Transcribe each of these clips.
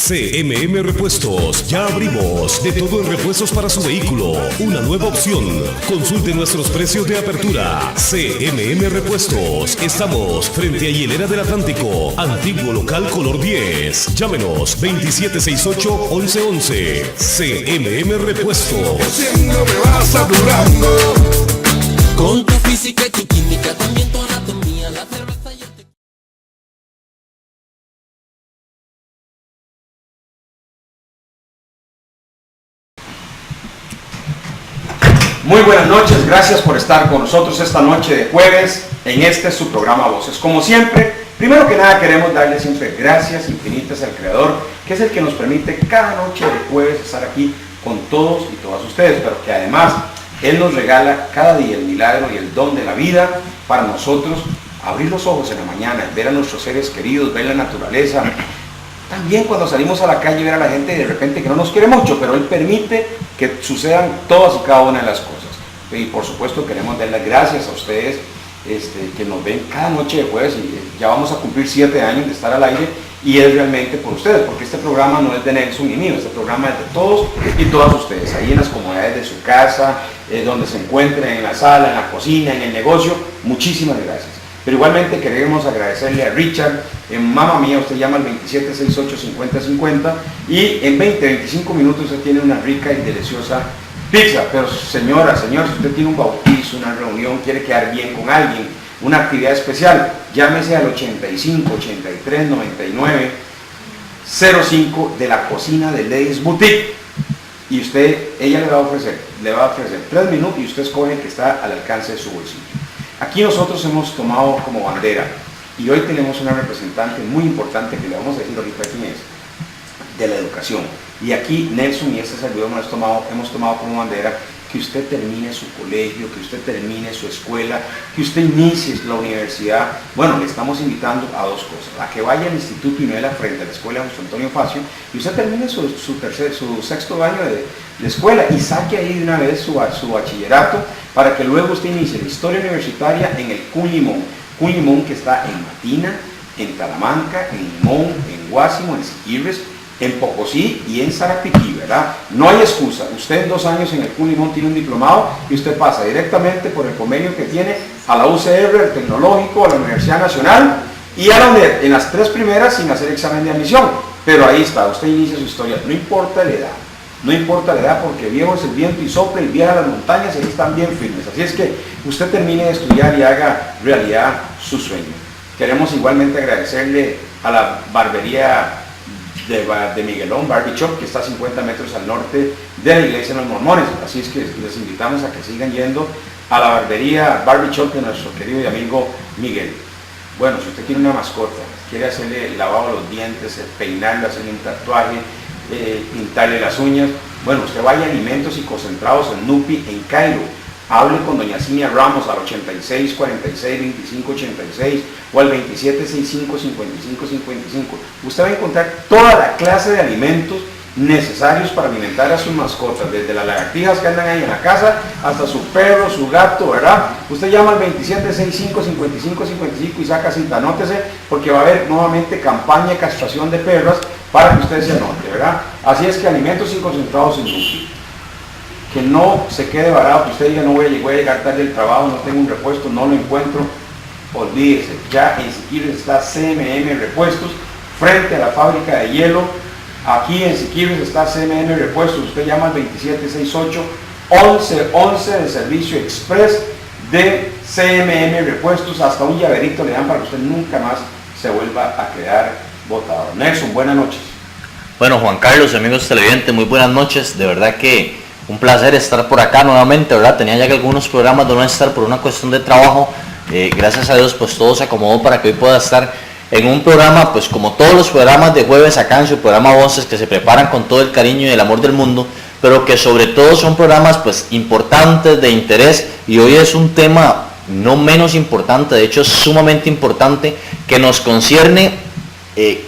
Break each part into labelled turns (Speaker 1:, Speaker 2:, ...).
Speaker 1: CMM Repuestos, ya abrimos de todo en repuestos para su vehículo. Una nueva opción. Consulte nuestros precios de apertura. CMM Repuestos. Estamos frente a Hielera del Atlántico, antiguo local color 10. Llámenos 2768-1111. CMM Repuestos.
Speaker 2: Siendo me vas saturando.
Speaker 3: Con tu física y tu química, también tu anatomía, la cerveza y el tequila.
Speaker 4: Muy buenas noches, gracias por estar con nosotros esta noche de jueves en este su programa Voces. Como siempre, primero que nada queremos darle siempre gracias infinitas al Creador, que es el que nos permite cada noche de jueves estar aquí con todos y todas ustedes, pero que además Él nos regala cada día el milagro y el don de la vida para nosotros abrir los ojos en la mañana, ver a nuestros seres queridos, ver la naturaleza. También cuando salimos a la calle ver a la gente de repente que no nos quiere mucho, pero Él permite que sucedan todas y cada una de las cosas. Y por supuesto queremos dar las gracias a ustedes que nos ven cada noche de jueves, y ya vamos a cumplir 7 años de estar al aire, y es realmente por ustedes, porque este programa no es de Nelson y mío, este programa es de todos y todas ustedes, ahí en las comodidades de su casa, donde se encuentren, en la sala, en la cocina, en el negocio. Muchísimas gracias. Pero igualmente queremos agradecerle a Richard, mamá mía, usted llama al 2768-5050 y en 20-25 minutos usted tiene una rica y deliciosa pizza. Pero señora, señor, si usted tiene un bautizo, una reunión, quiere quedar bien con alguien, una actividad especial, llámese al 85-83-99-05 de la cocina de Ladies Boutique, y ella le va a ofrecer 3 minutos y usted escoge el que está al alcance de su bolsillo. Aquí nosotros hemos tomado como bandera, y hoy tenemos una representante muy importante que le vamos a decir ahorita quién es, de la educación. Y aquí Nelson y este servidor hemos tomado como bandera que usted termine su colegio, que usted termine su escuela, que usted inicie la universidad. Bueno, le estamos invitando a 2 cosas: a que vaya al Instituto Inuela frente a la escuela José Antonio Facio y usted termine su 6º año de escuela y saque ahí de una vez su bachillerato, para que luego usted inicie la historia universitaria en el CUN Limón, que está en Matina, en Talamanca, en Limón, en Guásimo, en Siquirres, en Pocosí y en Sarapiquí, ¿verdad? No hay excusa. Usted en 2 años en el CUN Limón tiene un diplomado y usted pasa directamente por el convenio que tiene a la UCR, al Tecnológico, a la Universidad Nacional y a la UNED, en las 3 primeras sin hacer examen de admisión. Pero ahí está, usted inicia su historia, no importa la edad. No importa la edad, porque viejo es el viento y sopla, y viaja a las montañas y ahí están bien firmes. Así es que usted termine de estudiar y haga realidad su sueño. Queremos igualmente agradecerle a la barbería de Miguelón, Barber Shop, que está a 50 metros al norte de la iglesia de los mormones. Así es que les invitamos a que sigan yendo a la barbería Barber Shop de nuestro querido y amigo Miguel. Bueno, si usted tiene una mascota, quiere hacerle el lavado de los dientes, peinarle, hacerle un tatuaje, pintarle las uñas, bueno, usted vaya a Alimentos y Concentrados en Nupi, en Cairo. Hable con doña Cinia Ramos al 86-46-25-86 o al 2765-5555. Usted va a encontrar toda la clase de alimentos necesarios para alimentar a sus mascotas, desde las lagartijas que andan ahí en la casa hasta su perro, su gato, ¿verdad? Usted llama al 2765-5555 y saca cita. Anótese, porque va a haber nuevamente campaña de castración de perras para que usted se anote, ¿verdad? Así es que Alimentos y Concentrados en Nupi. Que no se quede varado, que usted diga no voy a llegar tarde del trabajo, no tengo un repuesto, no lo encuentro. Olvídese, ya en Siquirres está CMM Repuestos, frente a la fábrica de hielo. Aquí en Siquirres está CMM Repuestos. Usted llama al 2768-1111 de servicio express de CMM Repuestos. Hasta un llaverito le dan para que usted nunca más se vuelva a quedar botado. Nelson, buenas noches.
Speaker 5: Bueno, Juan Carlos, amigos televidentes, muy buenas noches. De verdad que un placer estar por acá nuevamente, ¿verdad? Tenía ya que algunos programas de no estar por una cuestión de trabajo. Gracias a Dios, pues todo se acomodó para que hoy pueda estar en un programa, pues como todos los programas de jueves acá en su programa Voces, que se preparan con todo el cariño y el amor del mundo, pero que sobre todo son programas pues importantes, de interés, y hoy es un tema no menos importante, de hecho es sumamente importante, que nos concierne.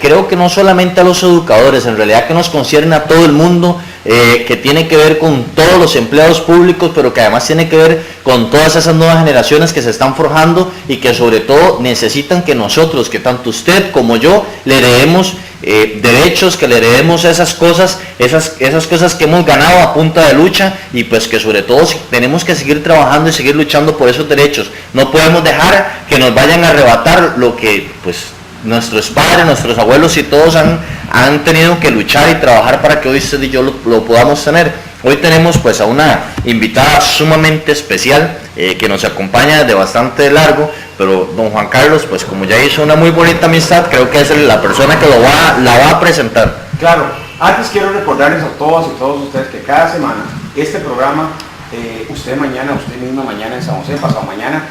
Speaker 5: Creo que no solamente a los educadores, en realidad que nos concierne a todo el mundo, que tiene que ver con todos los empleados públicos, pero que además tiene que ver con todas esas nuevas generaciones que se están forjando y que sobre todo necesitan que nosotros, que tanto usted como yo, le demos derechos, que le heredemos esas cosas que hemos ganado a punta de lucha, y pues que sobre todo tenemos que seguir trabajando y seguir luchando por esos derechos. No podemos dejar que nos vayan a arrebatar lo que pues nuestros padres, nuestros abuelos y todos han tenido que luchar y trabajar para que hoy usted y yo lo podamos tener. Hoy tenemos pues a una invitada sumamente especial que nos acompaña de bastante largo, pero don Juan Carlos, pues como ya hizo una muy bonita amistad, creo que es la persona que la va a presentar.
Speaker 4: Claro, antes quiero recordarles a todas y todos ustedes que cada semana este programa, usted misma mañana en San José, pasado mañana,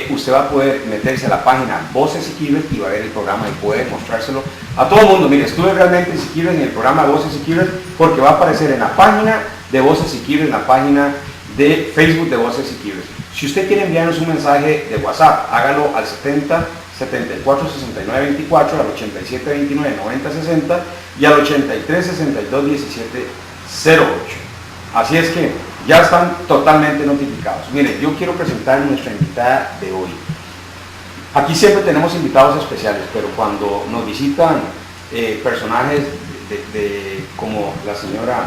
Speaker 4: usted va a poder meterse a la página Voces Siquirres y va a ver el programa y puede mostrárselo a todo el mundo. Mire, estuve realmente en Siquirres, en el programa Voces Siquirres, porque va a aparecer en la página de Voces Siquirres, en la página de Facebook de Voces Siquirres. Si usted quiere enviarnos un mensaje de WhatsApp, hágalo al 70 74 69 24, al 87 29 90 60 y al 83 62 17 08. Así es que ya están totalmente notificados. Miren, yo quiero presentar a nuestra invitada de hoy. Aquí siempre tenemos invitados especiales, pero cuando nos visitan personajes como la señora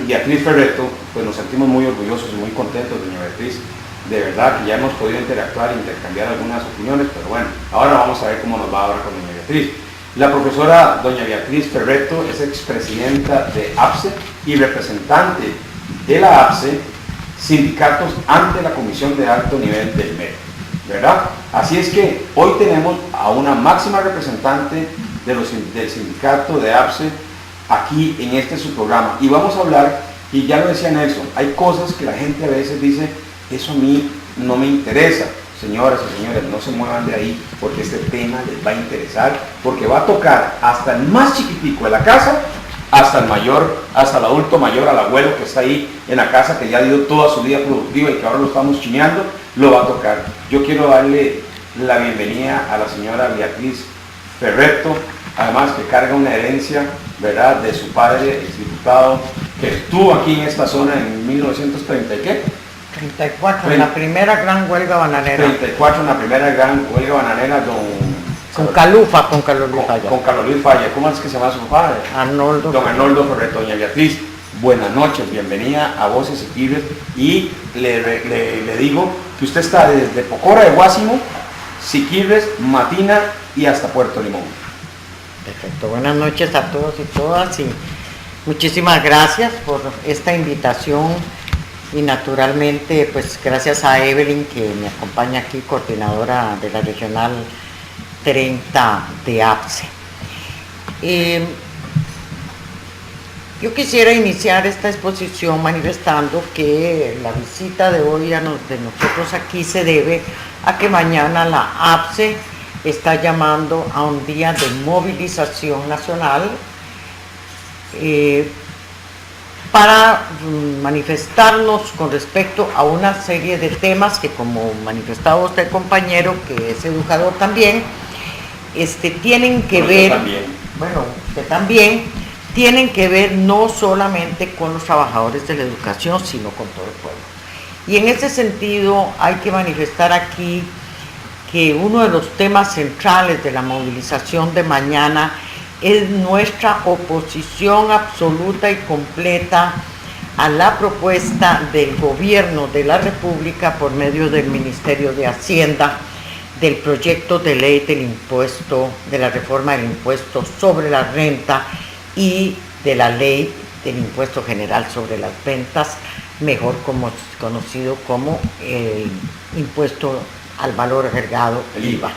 Speaker 4: Beatriz Ferretto, pues nos sentimos muy orgullosos y muy contentos, doña Beatriz. De verdad que ya hemos podido interactuar e intercambiar algunas opiniones, pero bueno, ahora vamos a ver cómo nos va ahora con doña Beatriz. La profesora doña Beatriz Ferretto es expresidenta de APSE y representante de la APSE, sindicatos ante la Comisión de Alto Nivel del MED, ¿verdad? Así es que hoy tenemos a una máxima representante del sindicato de APSE aquí en este su programa, y vamos a hablar, y ya lo decía Nelson, hay cosas que la gente a veces dice, eso a mí no me interesa. Señoras y señores, no se muevan de ahí, porque este tema les va a interesar, porque va a tocar hasta el más chiquitico de la casa, hasta el mayor, hasta el adulto mayor, al abuelo que está ahí en la casa, que ya dio toda su vida productiva y que ahora lo estamos chineando, lo va a tocar. Yo quiero darle la bienvenida a la señora Beatriz Ferretto, además que carga una herencia, ¿verdad?, de su padre, ex diputado, que estuvo aquí en esta zona en 1930 y ¿qué?
Speaker 6: 34, en la primera gran huelga bananera.
Speaker 4: 34, en la primera gran huelga bananera,
Speaker 6: con Calufa, con Carlos Luis Falla.
Speaker 4: Con Carlos Luis Falla. ¿Cómo es que se llama su padre?
Speaker 6: Arnoldo.
Speaker 4: Don Arnoldo Ferretto. Doña Beatriz, buenas noches, bienvenida a Voces Siquirres, y le digo que usted está desde Pocora de Guásimo, Siquirres, Matina y hasta Puerto Limón.
Speaker 6: Perfecto, buenas noches a todos y todas, y muchísimas gracias por esta invitación. Y naturalmente, pues gracias a Evelyn, que me acompaña aquí, coordinadora de la Regional 30 de APSE. Yo quisiera iniciar esta exposición manifestando que la visita de hoy de nosotros aquí se debe a que mañana la APSE está llamando a un día de movilización nacional para manifestarnos con respecto a una serie de temas que, como manifestaba usted, compañero, que es educador también, tienen que ver, usted también, tienen que ver no solamente con los trabajadores de la educación, sino con todo el pueblo. Y en ese sentido hay que manifestar aquí que uno de los temas centrales de la movilización de mañana es nuestra oposición absoluta y completa a la propuesta del gobierno de la República por medio del Ministerio de Hacienda del proyecto de ley del impuesto, de la reforma del impuesto sobre la renta y de la ley del impuesto general sobre las ventas, mejor conocido como el impuesto al valor agregado, el IVA.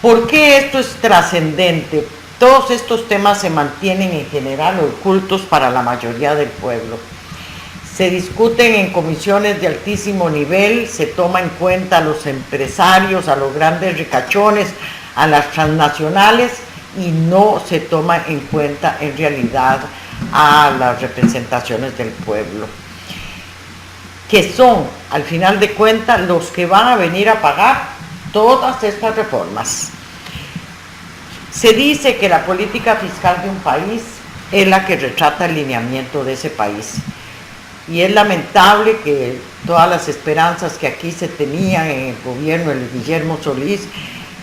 Speaker 6: ¿Por qué esto es trascendente? Todos estos temas se mantienen en general ocultos para la mayoría del pueblo. Se discuten en comisiones de altísimo nivel, se toma en cuenta a los empresarios, a los grandes ricachones, a las transnacionales, y no se toma en cuenta en realidad a las representaciones del pueblo, que son, al final de cuentas, los que van a venir a pagar todas estas reformas. Se dice que la política fiscal de un país es la que retrata el lineamiento de ese país. Y es lamentable que todas las esperanzas que aquí se tenían en el gobierno de Guillermo Solís,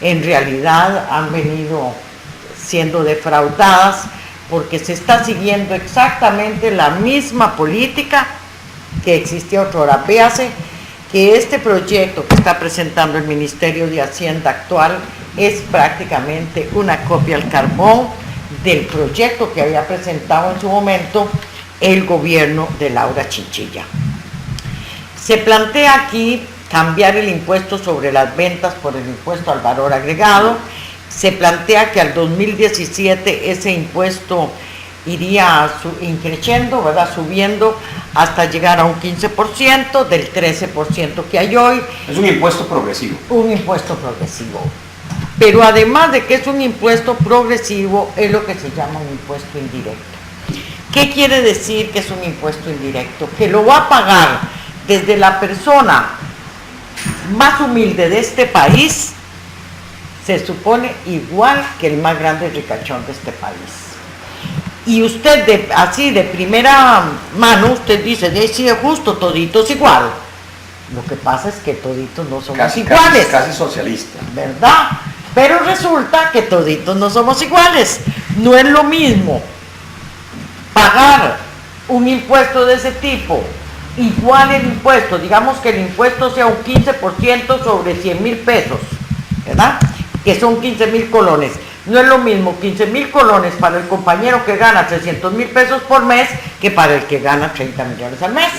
Speaker 6: en realidad han venido siendo defraudadas porque se está siguiendo exactamente la misma política que existía otrora. Véase que este proyecto que está presentando el Ministerio de Hacienda actual es prácticamente una copia al carbón del proyecto que había presentado en su momento el gobierno de Laura Chinchilla. Se plantea aquí cambiar el impuesto sobre las ventas por el impuesto al valor agregado. Se plantea que al 2017 ese impuesto iría increciendo, ¿verdad? Subiendo hasta llegar a un 15% del 13% que hay hoy.
Speaker 4: Es un impuesto progresivo.
Speaker 6: Un impuesto progresivo. Pero además de que es un impuesto progresivo, es lo que se llama un impuesto indirecto. ¿Qué quiere decir que es un impuesto indirecto? Que lo va a pagar desde la persona más humilde de este país, se supone igual que el más grande ricachón de este país. Y usted así de primera mano, usted dice, sí es justo, toditos igual. Lo que pasa es que toditos no somos iguales.
Speaker 4: Casi socialista.
Speaker 6: ¿Verdad? Pero resulta que toditos no somos iguales. No es lo mismo pagar un impuesto de ese tipo, igual el impuesto, digamos que el impuesto sea un 15% sobre 100,000 pesos, ¿verdad? Que son 15,000 colones. No es lo mismo 15,000 colones para el compañero que gana 300,000 pesos por mes que para el que gana 30 millones al mes.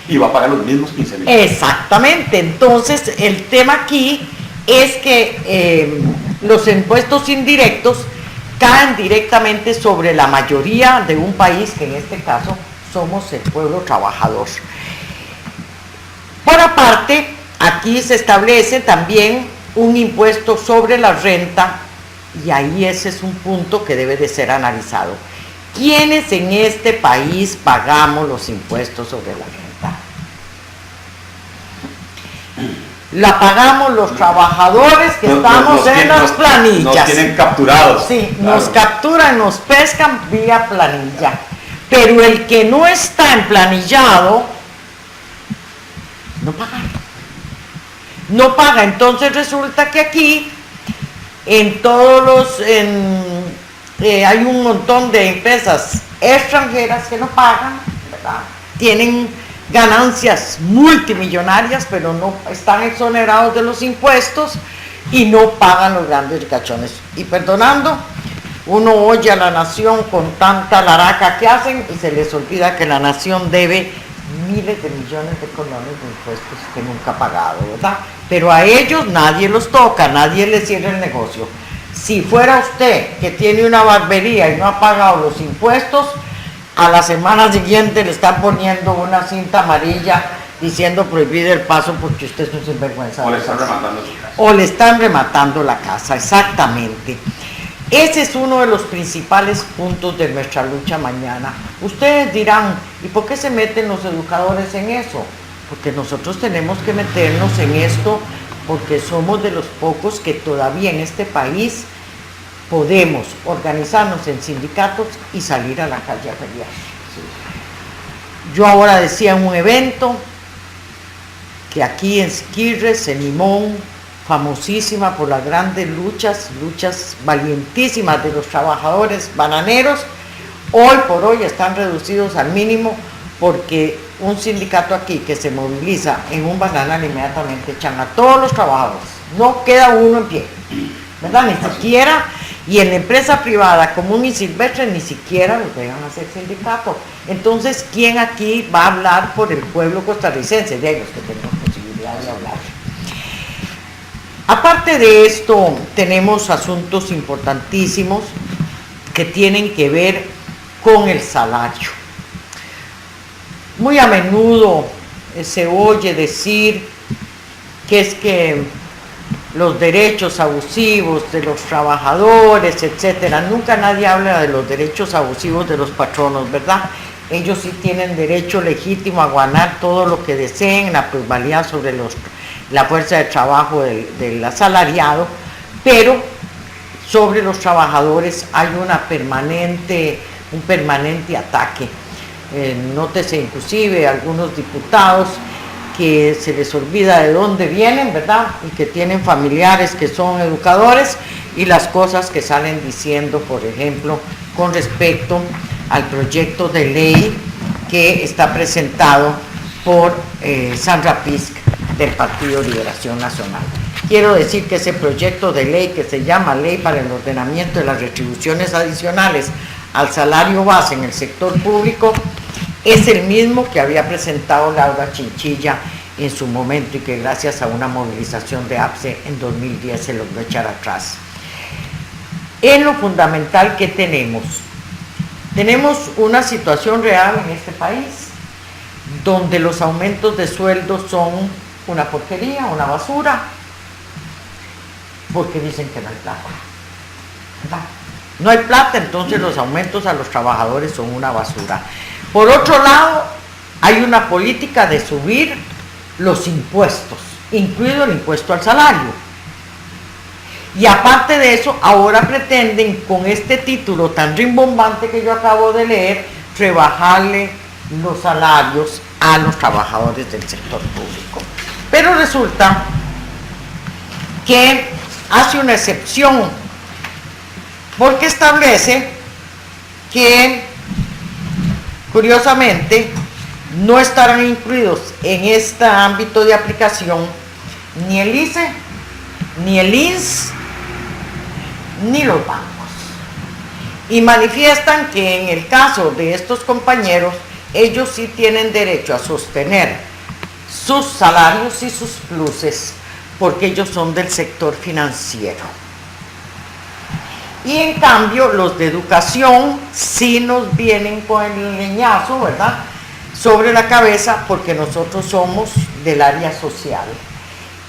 Speaker 4: Y va a pagar los mismos 15,000.
Speaker 6: Exactamente. Entonces, el tema aquí es que los impuestos indirectos caen directamente sobre la mayoría de un país, que en este caso somos el pueblo trabajador. Por aparte, aquí se establece también un impuesto sobre la renta, y ahí ese es un punto que debe de ser analizado. ¿Quiénes en este país pagamos los impuestos sobre la renta? La pagamos los trabajadores que estamos en las planillas.
Speaker 4: Nos tienen capturados.
Speaker 6: Sí,
Speaker 4: claro.
Speaker 6: Nos capturan, nos pescan vía planilla. Pero el que no está emplanillado, no paga. No paga. Entonces resulta que aquí, en todos los... hay un montón de empresas extranjeras que no pagan, ¿verdad? Tienen ganancias multimillonarias, pero no están exonerados de los impuestos y no pagan los grandes ricachones. Y perdonando, uno oye a la nación con tanta laraca que hacen y se les olvida que la nación debe miles de millones de colones de impuestos que nunca ha pagado, ¿verdad? Pero a ellos nadie los toca, nadie les cierra el negocio. Si fuera usted que tiene una barbería y no ha pagado los impuestos, a la semana siguiente le están poniendo una cinta amarilla diciendo prohibido el paso porque usted es un sinvergüenza.
Speaker 4: O le están rematando su casa.
Speaker 6: O le están rematando la casa, exactamente. Ese es uno de los principales puntos de nuestra lucha mañana. Ustedes dirán, ¿y por qué se meten los educadores en eso? Porque nosotros tenemos que meternos en esto porque somos de los pocos que todavía en este país podemos organizarnos en sindicatos y salir a la calle a pelear. Yo ahora decía en un evento que aquí en Siquirres, en Limón, famosísima por las grandes luchas valientísimas de los trabajadores bananeros, hoy por hoy están reducidos al mínimo porque un sindicato aquí que se moviliza en un bananal inmediatamente echan a todos los trabajadores, no queda uno en pie, ¿verdad? Ni siquiera, y en la empresa privada común y silvestre ni siquiera los dejan hacer sindicato. Entonces, ¿quién aquí va a hablar por el pueblo costarricense? De ellos que tenemos posibilidad de hablar. Aparte de esto, tenemos asuntos importantísimos que tienen que ver con el salario. Muy a menudo se oye decir que es que los derechos abusivos de los trabajadores, etcétera. Nunca nadie habla de los derechos abusivos de los patronos, ¿verdad? Ellos sí tienen derecho legítimo a ganar todo lo que deseen, la plusvalía sobre la fuerza de trabajo del asalariado, pero sobre los trabajadores hay un permanente ataque. Nótese inclusive algunos diputados que se les olvida de dónde vienen, ¿verdad? Y que tienen familiares que son educadores y las cosas que salen diciendo, por ejemplo, con respecto al proyecto de ley que está presentado por Sandra Pisk del Partido Liberación Nacional. Quiero decir que ese proyecto de ley, que se llama Ley para el Ordenamiento de las Retribuciones Adicionales al Salario Base en el Sector Público, es el mismo que había presentado Laura Chinchilla en su momento y que gracias a una movilización de APSE en 2010 se logró echar atrás. En lo fundamental que tenemos una situación real en este país donde los aumentos de sueldos son una porquería, una basura, porque dicen que no hay plata, ¿verdad? No hay plata, entonces los aumentos a los trabajadores son una basura. Por otro lado, hay una política de subir los impuestos, incluido el impuesto al salario. Y aparte de eso, ahora pretenden, con este título tan rimbombante que yo acabo de leer, rebajarle los salarios a los trabajadores del sector público. Pero resulta que hace una excepción, porque establece que, curiosamente, no estarán incluidos en este ámbito de aplicación ni el ICE, ni el INSS, ni los bancos. Y manifiestan que en el caso de estos compañeros, ellos sí tienen derecho a sostener sus salarios y sus pluses, porque ellos son del sector financiero. Y en cambio, los de educación sí nos vienen con el leñazo, ¿verdad?, sobre la cabeza, porque nosotros somos del área social.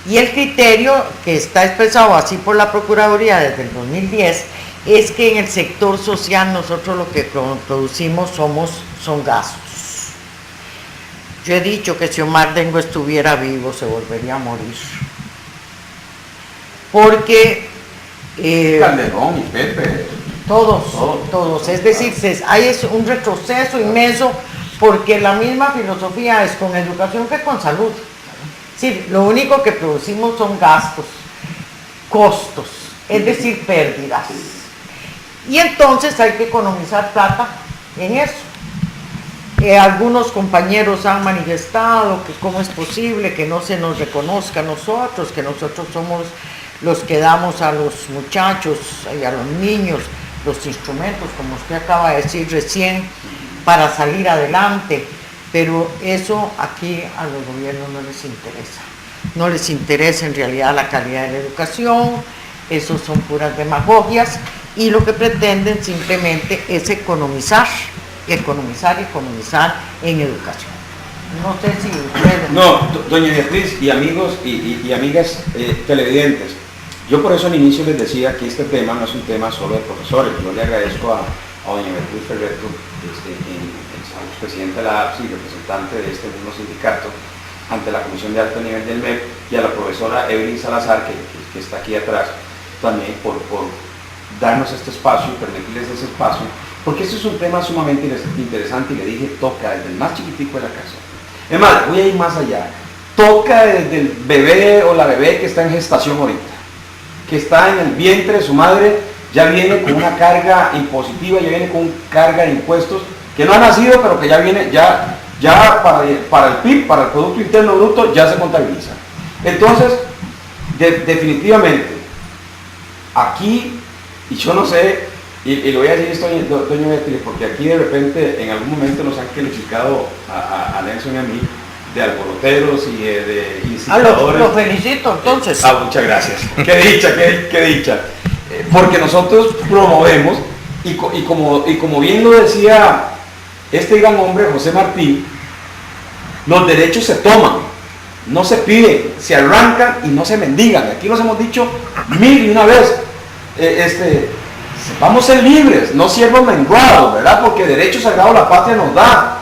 Speaker 6: Y el criterio que está expresado así por la Procuraduría desde el 2010 es que en el sector social nosotros lo que producimos son gastos. Yo he dicho que si Omar Dengo estuviera vivo se volvería a morir. Porque
Speaker 4: Calderón y Pepe.
Speaker 6: Todos. Es decir, hay un retroceso inmenso, porque la misma filosofía es con educación que con salud. Sí, lo único que producimos son gastos, costos, es decir, pérdidas. Y entonces hay que economizar plata en eso. Algunos compañeros han manifestado que cómo es posible que no se nos reconozca a nosotros, que nosotros somos los que damos a los muchachos y a los niños los instrumentos, como usted acaba de decir recién, para salir adelante. Pero eso aquí a los gobiernos no les interesa. No les interesa en realidad la calidad de la educación, eso son puras demagogias, y lo que pretenden simplemente es economizar en educación. No sé si ustedes...
Speaker 4: No, doña Beatriz y amigos y amigas televidentes, yo por eso al inicio les decía que este tema no es un tema solo de profesores. Yo le agradezco a doña Beatriz Ferreto, presidente de la APSI y representante de este mismo sindicato ante la Comisión de Alto Nivel del MEP, y a la profesora Evelyn Salazar, que está aquí atrás, también por darnos este espacio, permitirles ese espacio, porque este es un tema sumamente interesante, y le dije, toca desde el más chiquitico de la casa. Es más, voy a ir más allá, toca desde el bebé o la bebé que está en gestación ahorita, que está en el vientre de su madre, ya viene con una carga impositiva, ya viene con una carga de impuestos, que no ha nacido, pero que ya viene, ya para el PIB, para el Producto Interno Bruto, ya se contabiliza. Entonces, definitivamente, aquí, y yo no sé, y lo voy a decir esto, doña Beatriz, porque aquí de repente, en algún momento nos han calificado a Nelson y a mí de alboroteros y de incitadores.
Speaker 6: Lo felicito, entonces.
Speaker 4: Muchas gracias. Qué dicha, qué dicha. Porque nosotros promovemos, y como bien lo decía este gran hombre, José Martí, los derechos se toman, no se piden, se arrancan y no se mendigan. Aquí nos hemos dicho 1001 vez, vamos a ser libres, no siervos menguados, ¿verdad? Porque derecho sagrado la patria nos da.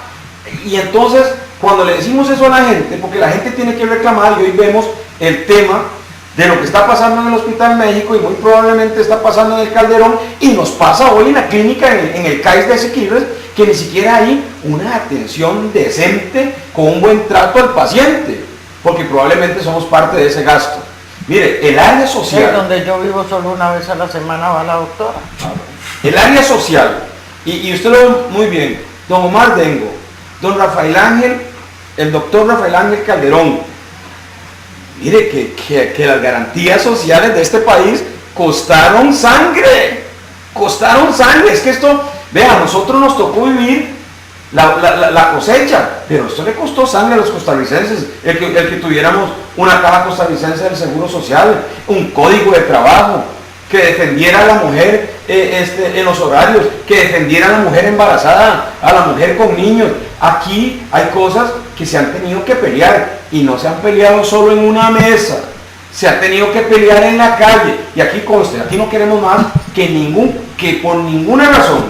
Speaker 4: Y entonces, cuando le decimos eso a la gente, porque la gente tiene que reclamar, y hoy vemos el tema de lo que está pasando en el Hospital México, y muy probablemente está pasando en el Calderón, y nos pasa hoy en la clínica, en el CAIS de Siquirres, que ni siquiera hay una atención decente con un buen trato al paciente, porque probablemente somos parte de ese gasto. Mire, el área
Speaker 6: Sí,
Speaker 4: social...
Speaker 6: donde yo vivo solo una vez a la semana va la doctora.
Speaker 4: El área social, y usted lo ve muy bien, don Omar Dengo, don Rafael Ángel, el doctor Rafael Ángel Calderón, mire que las garantías sociales de este país costaron sangre, es que esto, vea, a nosotros nos tocó vivir la cosecha, pero esto le costó sangre a los costarricenses, el que tuviéramos una caja costarricense del Seguro Social, un código de trabajo, que defendiera a la mujer en los horarios, que defendiera a la mujer embarazada, a la mujer con niños. Aquí hay cosas que se han tenido que pelear y no se han peleado solo en una mesa, se ha tenido que pelear en la calle. Y aquí conste, aquí no queremos más que por ninguna razón,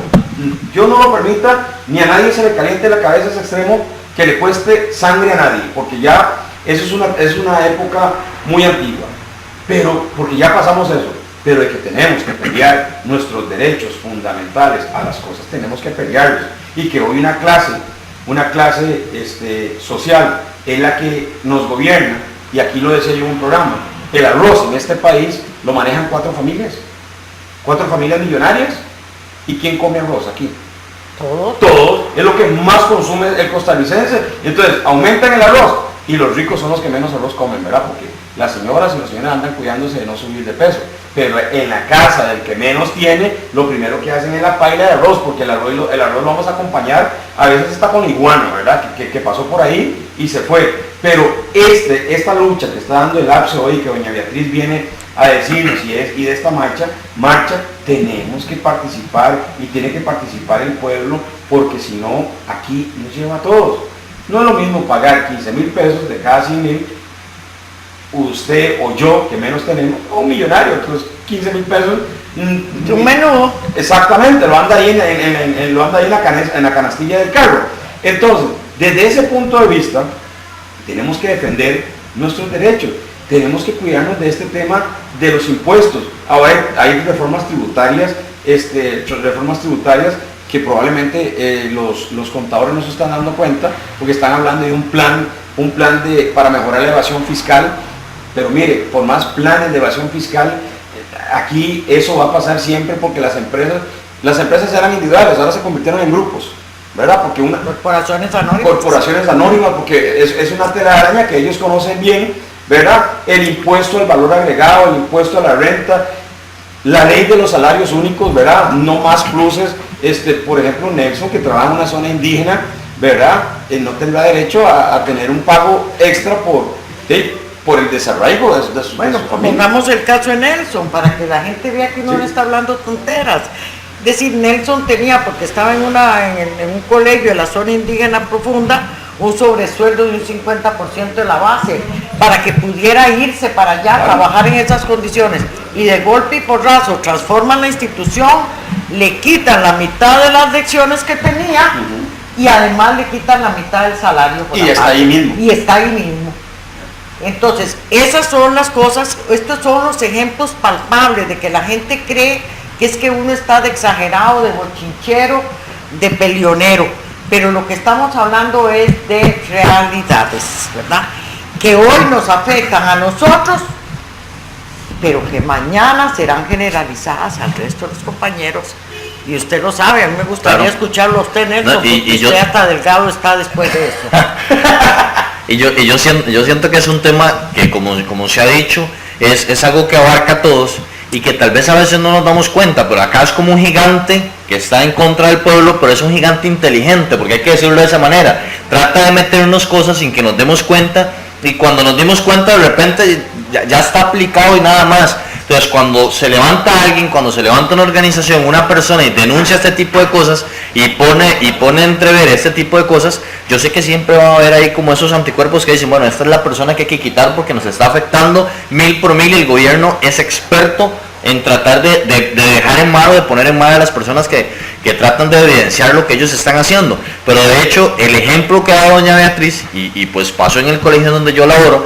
Speaker 4: yo no lo permita, ni a nadie se le caliente la cabeza ese extremo, que le cueste sangre a nadie, porque ya eso es una época muy antigua, pero porque ya pasamos eso. Pero de que tenemos que pelear nuestros derechos fundamentales a las cosas, tenemos que pelearlos. Y que hoy una clase social es la que nos gobierna, y aquí lo decía yo en un programa, el arroz en este país lo manejan 4 familias millonarias. ¿Y quién come arroz aquí? Todos, es lo que más consume el costarricense. Entonces aumentan el arroz y los ricos son los que menos arroz comen, ¿verdad? Porque las señoras y los señores andan cuidándose de no subir de peso. Pero en la casa del que menos tiene, lo primero que hacen es la paila de arroz, porque el arroz lo vamos a acompañar, a veces está con iguana, ¿verdad? Que pasó por ahí y se fue. Pero esta lucha que está dando el APSE hoy, que doña Beatriz viene a decirnos y de esta marcha, tenemos que participar, y tiene que participar el pueblo, porque si no, aquí nos lleva a todos. No es lo mismo pagar 15.000 pesos de cada 100.000, usted o yo, que menos tenemos, o un millonario, entonces 15.000 pesos.
Speaker 6: Un menudo.
Speaker 4: Exactamente, lo anda ahí en la canastilla del carro. Entonces, desde ese punto de vista, tenemos que defender nuestros derechos, tenemos que cuidarnos de este tema de los impuestos. Ahora hay reformas tributarias que probablemente los contadores no se están dando cuenta, porque están hablando de un plan para mejorar la evasión fiscal. Pero mire, por más planes de evasión fiscal, aquí eso va a pasar siempre, porque las empresas eran individuales, ahora se convirtieron en grupos, ¿verdad? Porque
Speaker 6: Corporaciones
Speaker 4: anónimas, porque es una telaraña que ellos conocen bien, ¿verdad? El impuesto al valor agregado, el impuesto a la renta, la ley de los salarios únicos, ¿verdad? No más pluses. Por ejemplo, Nelson, que trabaja en una zona indígena, ¿verdad? No tendrá derecho a tener un pago extra por el desarraigo de su familia.
Speaker 6: Pongamos el caso de Nelson, para que la gente vea que uno no está hablando tonteras. Es decir, Nelson tenía, porque estaba en un colegio de la zona indígena profunda, un sobresueldo de un 50% de la base, para que pudiera irse para allá, claro, trabajar en esas condiciones. Y de golpe y porrazo transforman la institución, le quitan la mitad de las lecciones que tenía, y además le quitan la mitad del salario.
Speaker 4: Y está ahí
Speaker 6: mismo. Entonces, esas son las cosas, estos son los ejemplos palpables de que la gente cree que es que uno está de exagerado, de bochinchero, de peleonero. Pero lo que estamos hablando es de realidades, ¿verdad? Que hoy nos afectan a nosotros, pero que mañana serán generalizadas al resto de los compañeros. Y usted lo sabe, a mí me gustaría escucharlo a usted, Nelson, porque usted hasta delgado está después de eso.
Speaker 5: yo siento que es un tema que, como se ha dicho, es algo que abarca a todos, y que tal vez a veces no nos damos cuenta, pero acá es como un gigante que está en contra del pueblo, pero es un gigante inteligente, porque hay que decirlo de esa manera. Trata de meternos cosas sin que nos demos cuenta, y cuando nos dimos cuenta, de repente ya está aplicado y nada más. Entonces, cuando se levanta alguien, cuando se levanta una organización, una persona, y denuncia este tipo de cosas y pone a entrever este tipo de cosas, yo sé que siempre va a haber ahí como esos anticuerpos que dicen, bueno, esta es la persona que hay que quitar porque nos está afectando 1000 por 1000, y el gobierno es experto en tratar de dejar en mal o de poner en mal a las personas que tratan de evidenciar lo que ellos están haciendo. Pero de hecho, el ejemplo que da doña Beatriz, y pues pasó en el colegio donde yo laboro,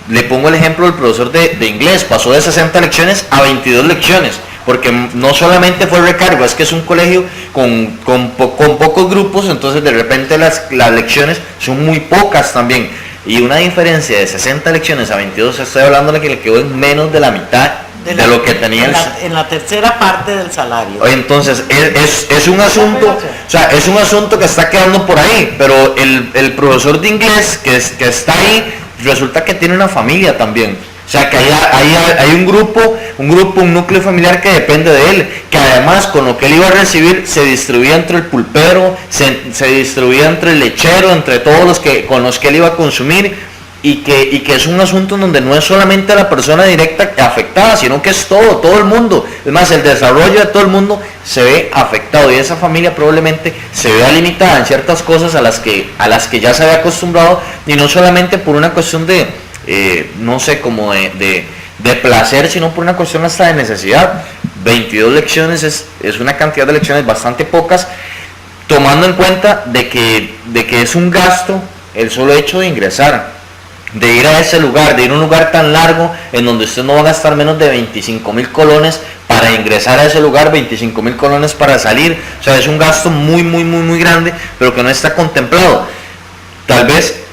Speaker 5: le pongo el ejemplo del profesor de inglés, pasó de 60 lecciones a 22 lecciones, porque no solamente fue recargo, es que es un colegio con pocos grupos, entonces de repente las lecciones son muy pocas también. y una diferencia de 60 elecciones a 22, estoy hablando de que le quedó en menos de la mitad de lo que tenía
Speaker 6: en la tercera parte del salario.
Speaker 5: Entonces es un asunto, o sea, es un asunto que está quedando por ahí, pero el profesor de inglés que está ahí resulta que tiene una familia también. O sea, que hay un grupo, un núcleo familiar que depende de él, que además con lo que él iba a recibir se distribuía entre el pulpero, se distribuía entre el lechero, entre todos los con los que él iba a consumir, y que es un asunto en donde no es solamente la persona directa afectada, sino que es todo el mundo. Es más, el desarrollo de todo el mundo se ve afectado, y esa familia probablemente se vea limitada en ciertas cosas a las que ya se había acostumbrado, y no solamente por una cuestión de no sé, como de placer, sino por una cuestión hasta de necesidad. 22 lecciones es una cantidad de lecciones bastante pocas, tomando en cuenta de que es un gasto el solo hecho de ingresar, de ir a ese lugar, de ir a un lugar tan largo en donde usted no va a gastar menos de 25.000 colones para ingresar a ese lugar, 25.000 colones para salir. O sea, es un gasto muy grande, pero que no está contemplado. Tal vez,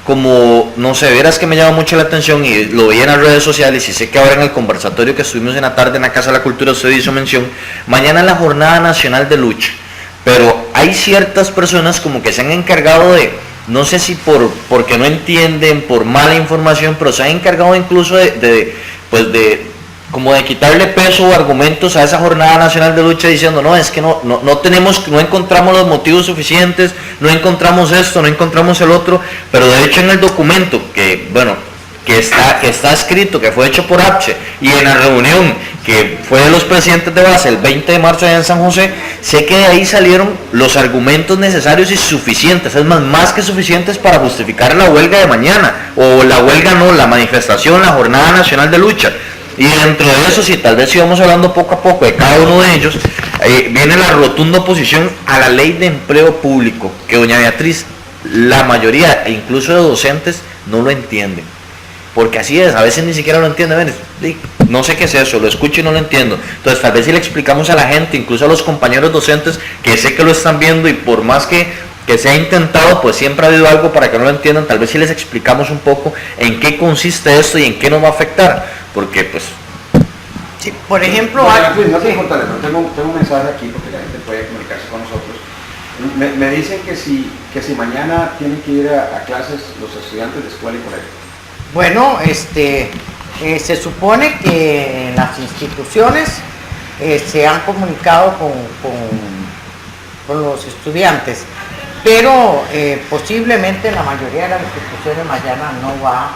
Speaker 5: como, no sé, verás que me llama mucho la atención y lo veía en las redes sociales, y sé que ahora en el conversatorio que estuvimos en la tarde en la Casa de la Cultura usted hizo mención, mañana es la Jornada Nacional de Lucha, pero hay ciertas personas como que se han encargado de, no sé si porque no entienden, por mala información, pero se han encargado incluso de quitarle peso o argumentos a esa Jornada Nacional de Lucha, diciendo, no, es que no encontramos los motivos suficientes, no encontramos esto, no encontramos el otro, pero de hecho en el documento que está escrito, que fue hecho por APCHE, y en la reunión que fue de los presidentes de base el 20 de marzo allá en San José, sé que de ahí salieron los argumentos necesarios y suficientes, es más que suficientes para justificar la huelga de mañana, o la huelga no, la manifestación, la Jornada Nacional de Lucha. Y dentro de eso, si tal vez íbamos hablando poco a poco de cada uno de ellos, viene la rotunda oposición a la ley de empleo público, que doña Beatriz, la mayoría, e incluso de docentes, no lo entienden. Porque así es, a veces ni siquiera lo entienden. No sé qué es eso, lo escucho y no lo entiendo. Entonces tal vez si le explicamos a la gente, incluso a los compañeros docentes, que sé que lo están viendo, y por más que se ha intentado, pues siempre ha habido algo para que no lo entiendan, tal vez si les explicamos un poco en qué consiste esto y en qué nos va a afectar, porque pues...
Speaker 6: Sí, por ejemplo...
Speaker 4: No te contaré, pero tengo un mensaje aquí porque la gente puede comunicarse con nosotros. Me dicen que si mañana tienen que ir a clases los estudiantes de escuela y colegio.
Speaker 6: Bueno, se supone que en las instituciones se han comunicado con los estudiantes, pero posiblemente la mayoría de las instituciones mañana no va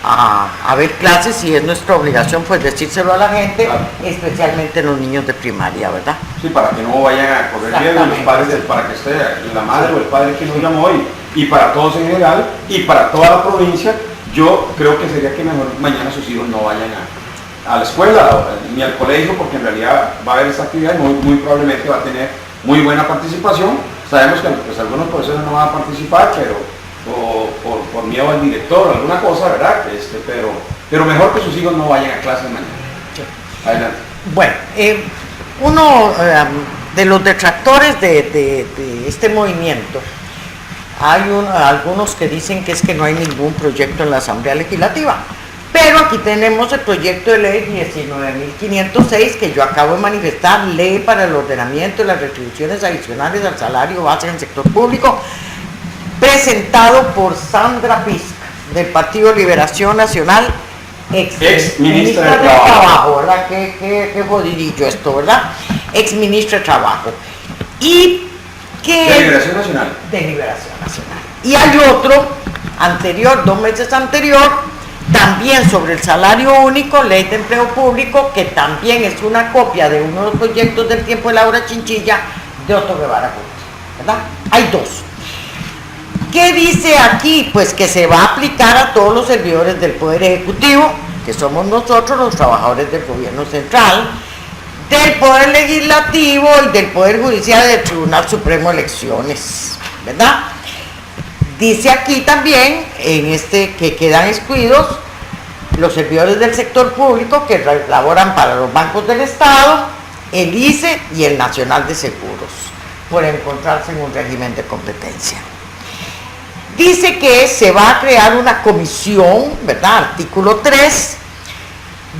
Speaker 6: a haber clases, y es nuestra obligación pues decírselo a la gente, claro, especialmente los niños de primaria, ¿verdad?
Speaker 4: Sí, para que no vayan a correr riesgo los padres, para que esté la madre o el padre que nos llamó hoy, y para todos en general, y para toda la provincia. Yo creo que sería que mejor mañana sus hijos no vayan a la escuela ni al colegio, porque en realidad va a haber esta actividad y muy probablemente va a tener muy buena participación. Sabemos que pues, algunos profesores no van a participar, pero por miedo al director o alguna cosa, ¿verdad? Pero mejor que sus hijos no vayan a clases mañana. Sí. Adelante.
Speaker 6: Bueno, uno de los detractores de este movimiento, hay algunos que dicen que es que no hay ningún proyecto en la Asamblea Legislativa, pero aquí tenemos el proyecto de ley 19.506 que yo acabo de manifestar, ley para el ordenamiento de las retribuciones adicionales al salario base en el sector público, presentado por Sandra Pisca, del Partido Liberación Nacional, ex ministra de Trabajo, ¿verdad? Qué jodidillo esto, ¿verdad? Ex ministra de Trabajo. Y
Speaker 4: de Liberación Nacional.
Speaker 6: De Liberación Nacional. Y hay otro anterior, 2 meses anterior, también sobre el salario único, ley de empleo público, que también es una copia de uno de los proyectos del tiempo de Laura Chinchilla, de Otto Guevara Gómez, ¿verdad? Hay dos. ¿Qué dice aquí? Pues que se va a aplicar a todos los servidores del Poder Ejecutivo, que somos nosotros los trabajadores del Gobierno Central, del Poder Legislativo y del Poder Judicial y del Tribunal Supremo de Elecciones, ¿verdad? Dice aquí también, que quedan excluidos los servidores del sector público que laboran para los bancos del Estado, el ICE y el Nacional de Seguros, por encontrarse en un régimen de competencia. Dice que se va a crear una comisión, ¿verdad? Artículo 3,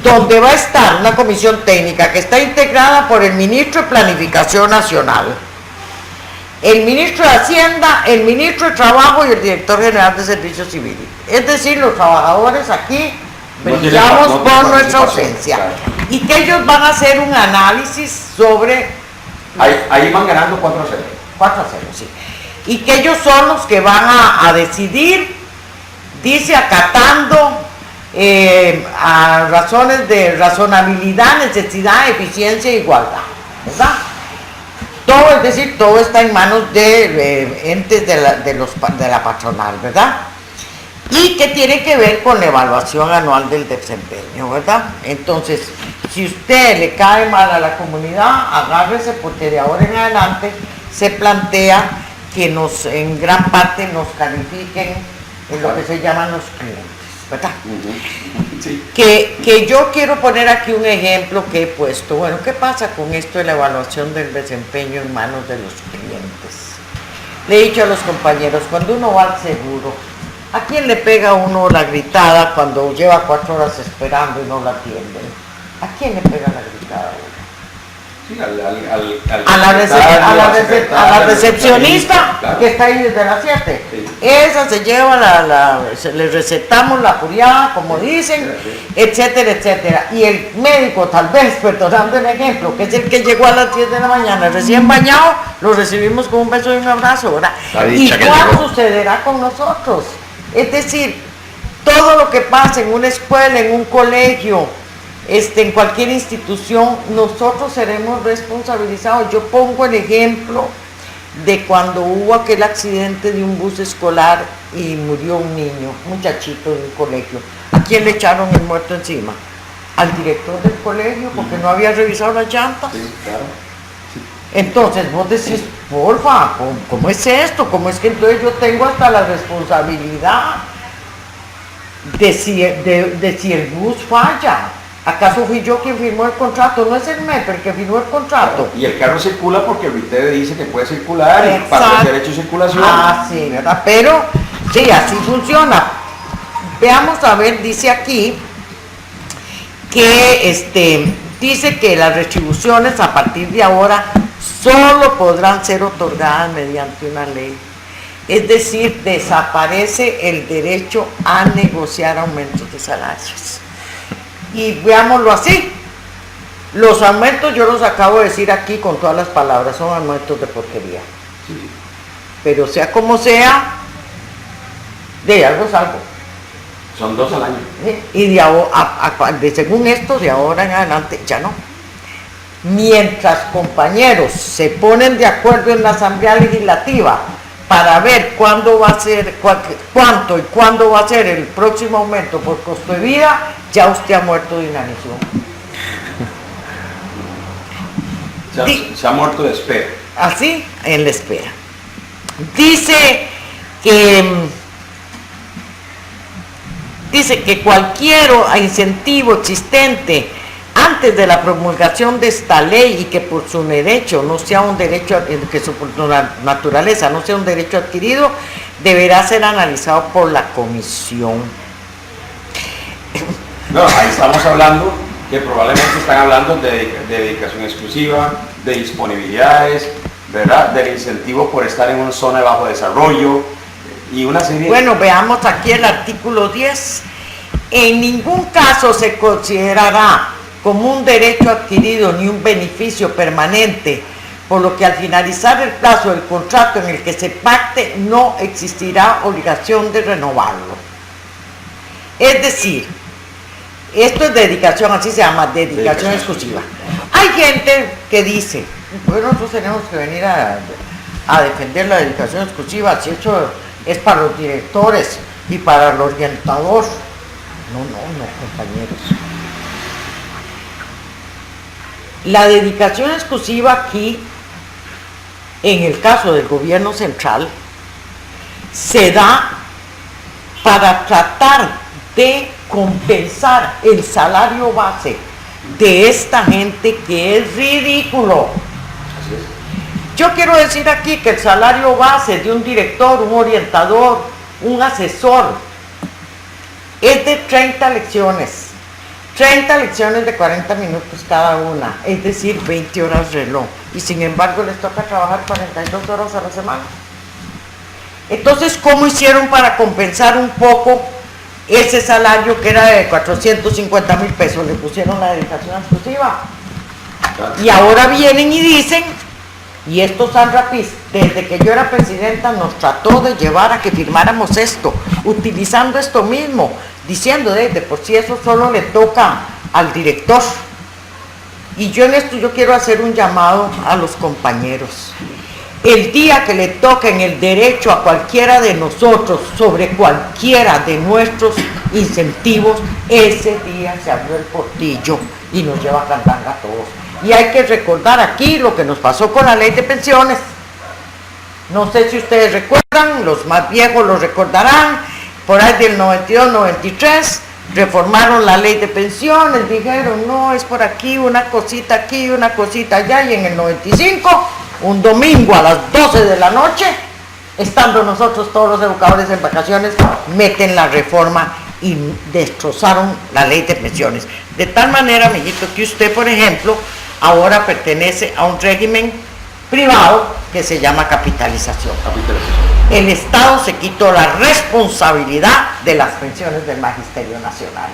Speaker 6: donde va a estar una comisión técnica que está integrada por el ministro de Planificación Nacional, el ministro de Hacienda, el ministro de Trabajo y el director general de Servicios Civiles. Es decir, los trabajadores aquí brillamos por nuestra ausencia.
Speaker 4: Claro.
Speaker 6: Y que ellos van a hacer un análisis sobre...
Speaker 4: Ahí van ganando 4-0.
Speaker 6: 4-0, sí. Y que ellos son los que van a decidir, dice, acatando a razones de razonabilidad, necesidad, eficiencia e igualdad, ¿verdad? Todo, es decir, todo está en manos de entes de la patronal, ¿verdad? Y que tiene que ver con la evaluación anual del desempeño, ¿verdad? Entonces, si usted le cae mal a la comunidad, agárrese, porque de ahora en adelante se plantea que en gran parte nos califiquen en lo que se llaman los clientes, ¿verdad?
Speaker 4: Sí.
Speaker 6: Que yo quiero poner aquí un ejemplo que he puesto. Bueno, ¿qué pasa con esto de la evaluación del desempeño en manos de los clientes? Le he dicho a los compañeros, cuando uno va al seguro, ¿a quién le pega a uno la gritada cuando lleva 4 horas esperando y no la atienden? ¿A quién le pega la gritada a uno?
Speaker 4: Sí,
Speaker 6: a la recepcionista,
Speaker 4: claro,
Speaker 6: que está ahí desde las 7.
Speaker 4: Sí.
Speaker 6: Esa se lleva le recetamos la furiada, como dicen,
Speaker 4: Sí.
Speaker 6: etcétera, etcétera. Y el médico, tal vez, perdonando el ejemplo, que es el que llegó a las 10 de la mañana recién bañado, lo recibimos con un beso y un abrazo, ¿verdad? Igual sucederá con nosotros. Es decir, todo lo que pasa en una escuela, en un colegio, en cualquier institución, nosotros seremos responsabilizados. Yo pongo el ejemplo de cuando hubo aquel accidente de un bus escolar y murió un niño, un muchachito de un colegio. ¿A quién le echaron el muerto encima? Al director del colegio, porque no había revisado las llantas.
Speaker 4: Sí, claro. Sí.
Speaker 6: Entonces vos decís, porfa, ¿cómo es esto? ¿Cómo es que entonces yo tengo hasta la responsabilidad de si el bus falla? ¿Acaso fui yo quien firmó el contrato? No es el MEP el que firmó el contrato.
Speaker 4: Y el carro circula porque el RITEVE dice que puede circular y para el derecho de circulación.
Speaker 6: Ah, sí, ¿verdad? Pero, sí, así funciona. Veamos a ver, dice aquí que dice que las retribuciones a partir de ahora solo podrán ser otorgadas mediante una ley. Es decir, desaparece el derecho a negociar aumentos de salarios. Y veámoslo así, los aumentos yo los acabo de decir aquí con todas las palabras, son aumentos de porquería.
Speaker 4: Sí.
Speaker 6: Pero sea como sea, de algo es algo.
Speaker 4: Son 2 al año.
Speaker 6: Y según esto, de ahora en adelante, ya no. Mientras compañeros se ponen de acuerdo en la Asamblea Legislativa para ver cuándo va a ser, cuánto y cuándo va a ser el próximo aumento por costo de vida, ya usted ha muerto de inanición.
Speaker 4: Se ha muerto de espera.
Speaker 6: Así, en la espera. Dice que cualquier incentivo existente antes de la promulgación de esta ley y que por su derecho no sea un derecho, que su naturaleza no sea un derecho adquirido, deberá ser analizado por la comisión.
Speaker 4: No, ahí estamos hablando que probablemente están hablando de dedicación exclusiva, de disponibilidades, ¿verdad? Del incentivo por estar en una zona de bajo desarrollo y una serie...
Speaker 6: Bueno, veamos aquí el artículo 10. En ningún caso se considerará como un derecho adquirido ni un beneficio permanente, por lo que al finalizar el plazo del contrato en el que se pacte no existirá obligación de renovarlo. Es decir, esto es dedicación, así se llama, dedicación exclusiva. Hay gente que dice, bueno, nosotros tenemos que venir a defender la dedicación exclusiva, si eso es para los directores y para el orientador. No, compañeros. La dedicación exclusiva aquí, en el caso del gobierno central, se da para tratar de compensar el salario base de esta gente que es ridículo.
Speaker 4: Así es.
Speaker 6: Yo quiero decir aquí que el salario base de un director, un orientador, un asesor. Es de 30 lecciones. 30 lecciones de 40 minutos cada una, es decir, 20 horas reloj. Y sin embargo les toca trabajar 42 horas a la semana. Entonces, ¿cómo hicieron para compensar un poco ese salario que era de 450,000 pesos? Le pusieron la dedicación exclusiva. Y ahora vienen y dicen, y estos Sanrapis, desde que yo era presidenta, nos trató de llevar a que firmáramos esto, utilizando esto mismo, diciendo de por sí eso solo le toca al director. Y yo en esto yo quiero hacer un llamado a los compañeros. El día que le toquen el derecho a cualquiera de nosotros sobre cualquiera de nuestros incentivos, ese día se abrió el portillo y nos lleva a cantanga a todos. Y hay que recordar aquí lo que nos pasó con la ley de pensiones. No sé si ustedes recuerdan, los más viejos lo recordarán, por ahí del 92, 93, reformaron la ley de pensiones, dijeron, no, es por aquí, una cosita allá, y en el 95, un domingo a las 12 de la noche, estando nosotros todos los educadores en vacaciones, meten la reforma y destrozaron la ley de pensiones. De tal manera, amiguito, que usted, por ejemplo, ahora pertenece a un régimen privado que se llama capitalización. El Estado se quitó la responsabilidad de las pensiones del Magisterio Nacional.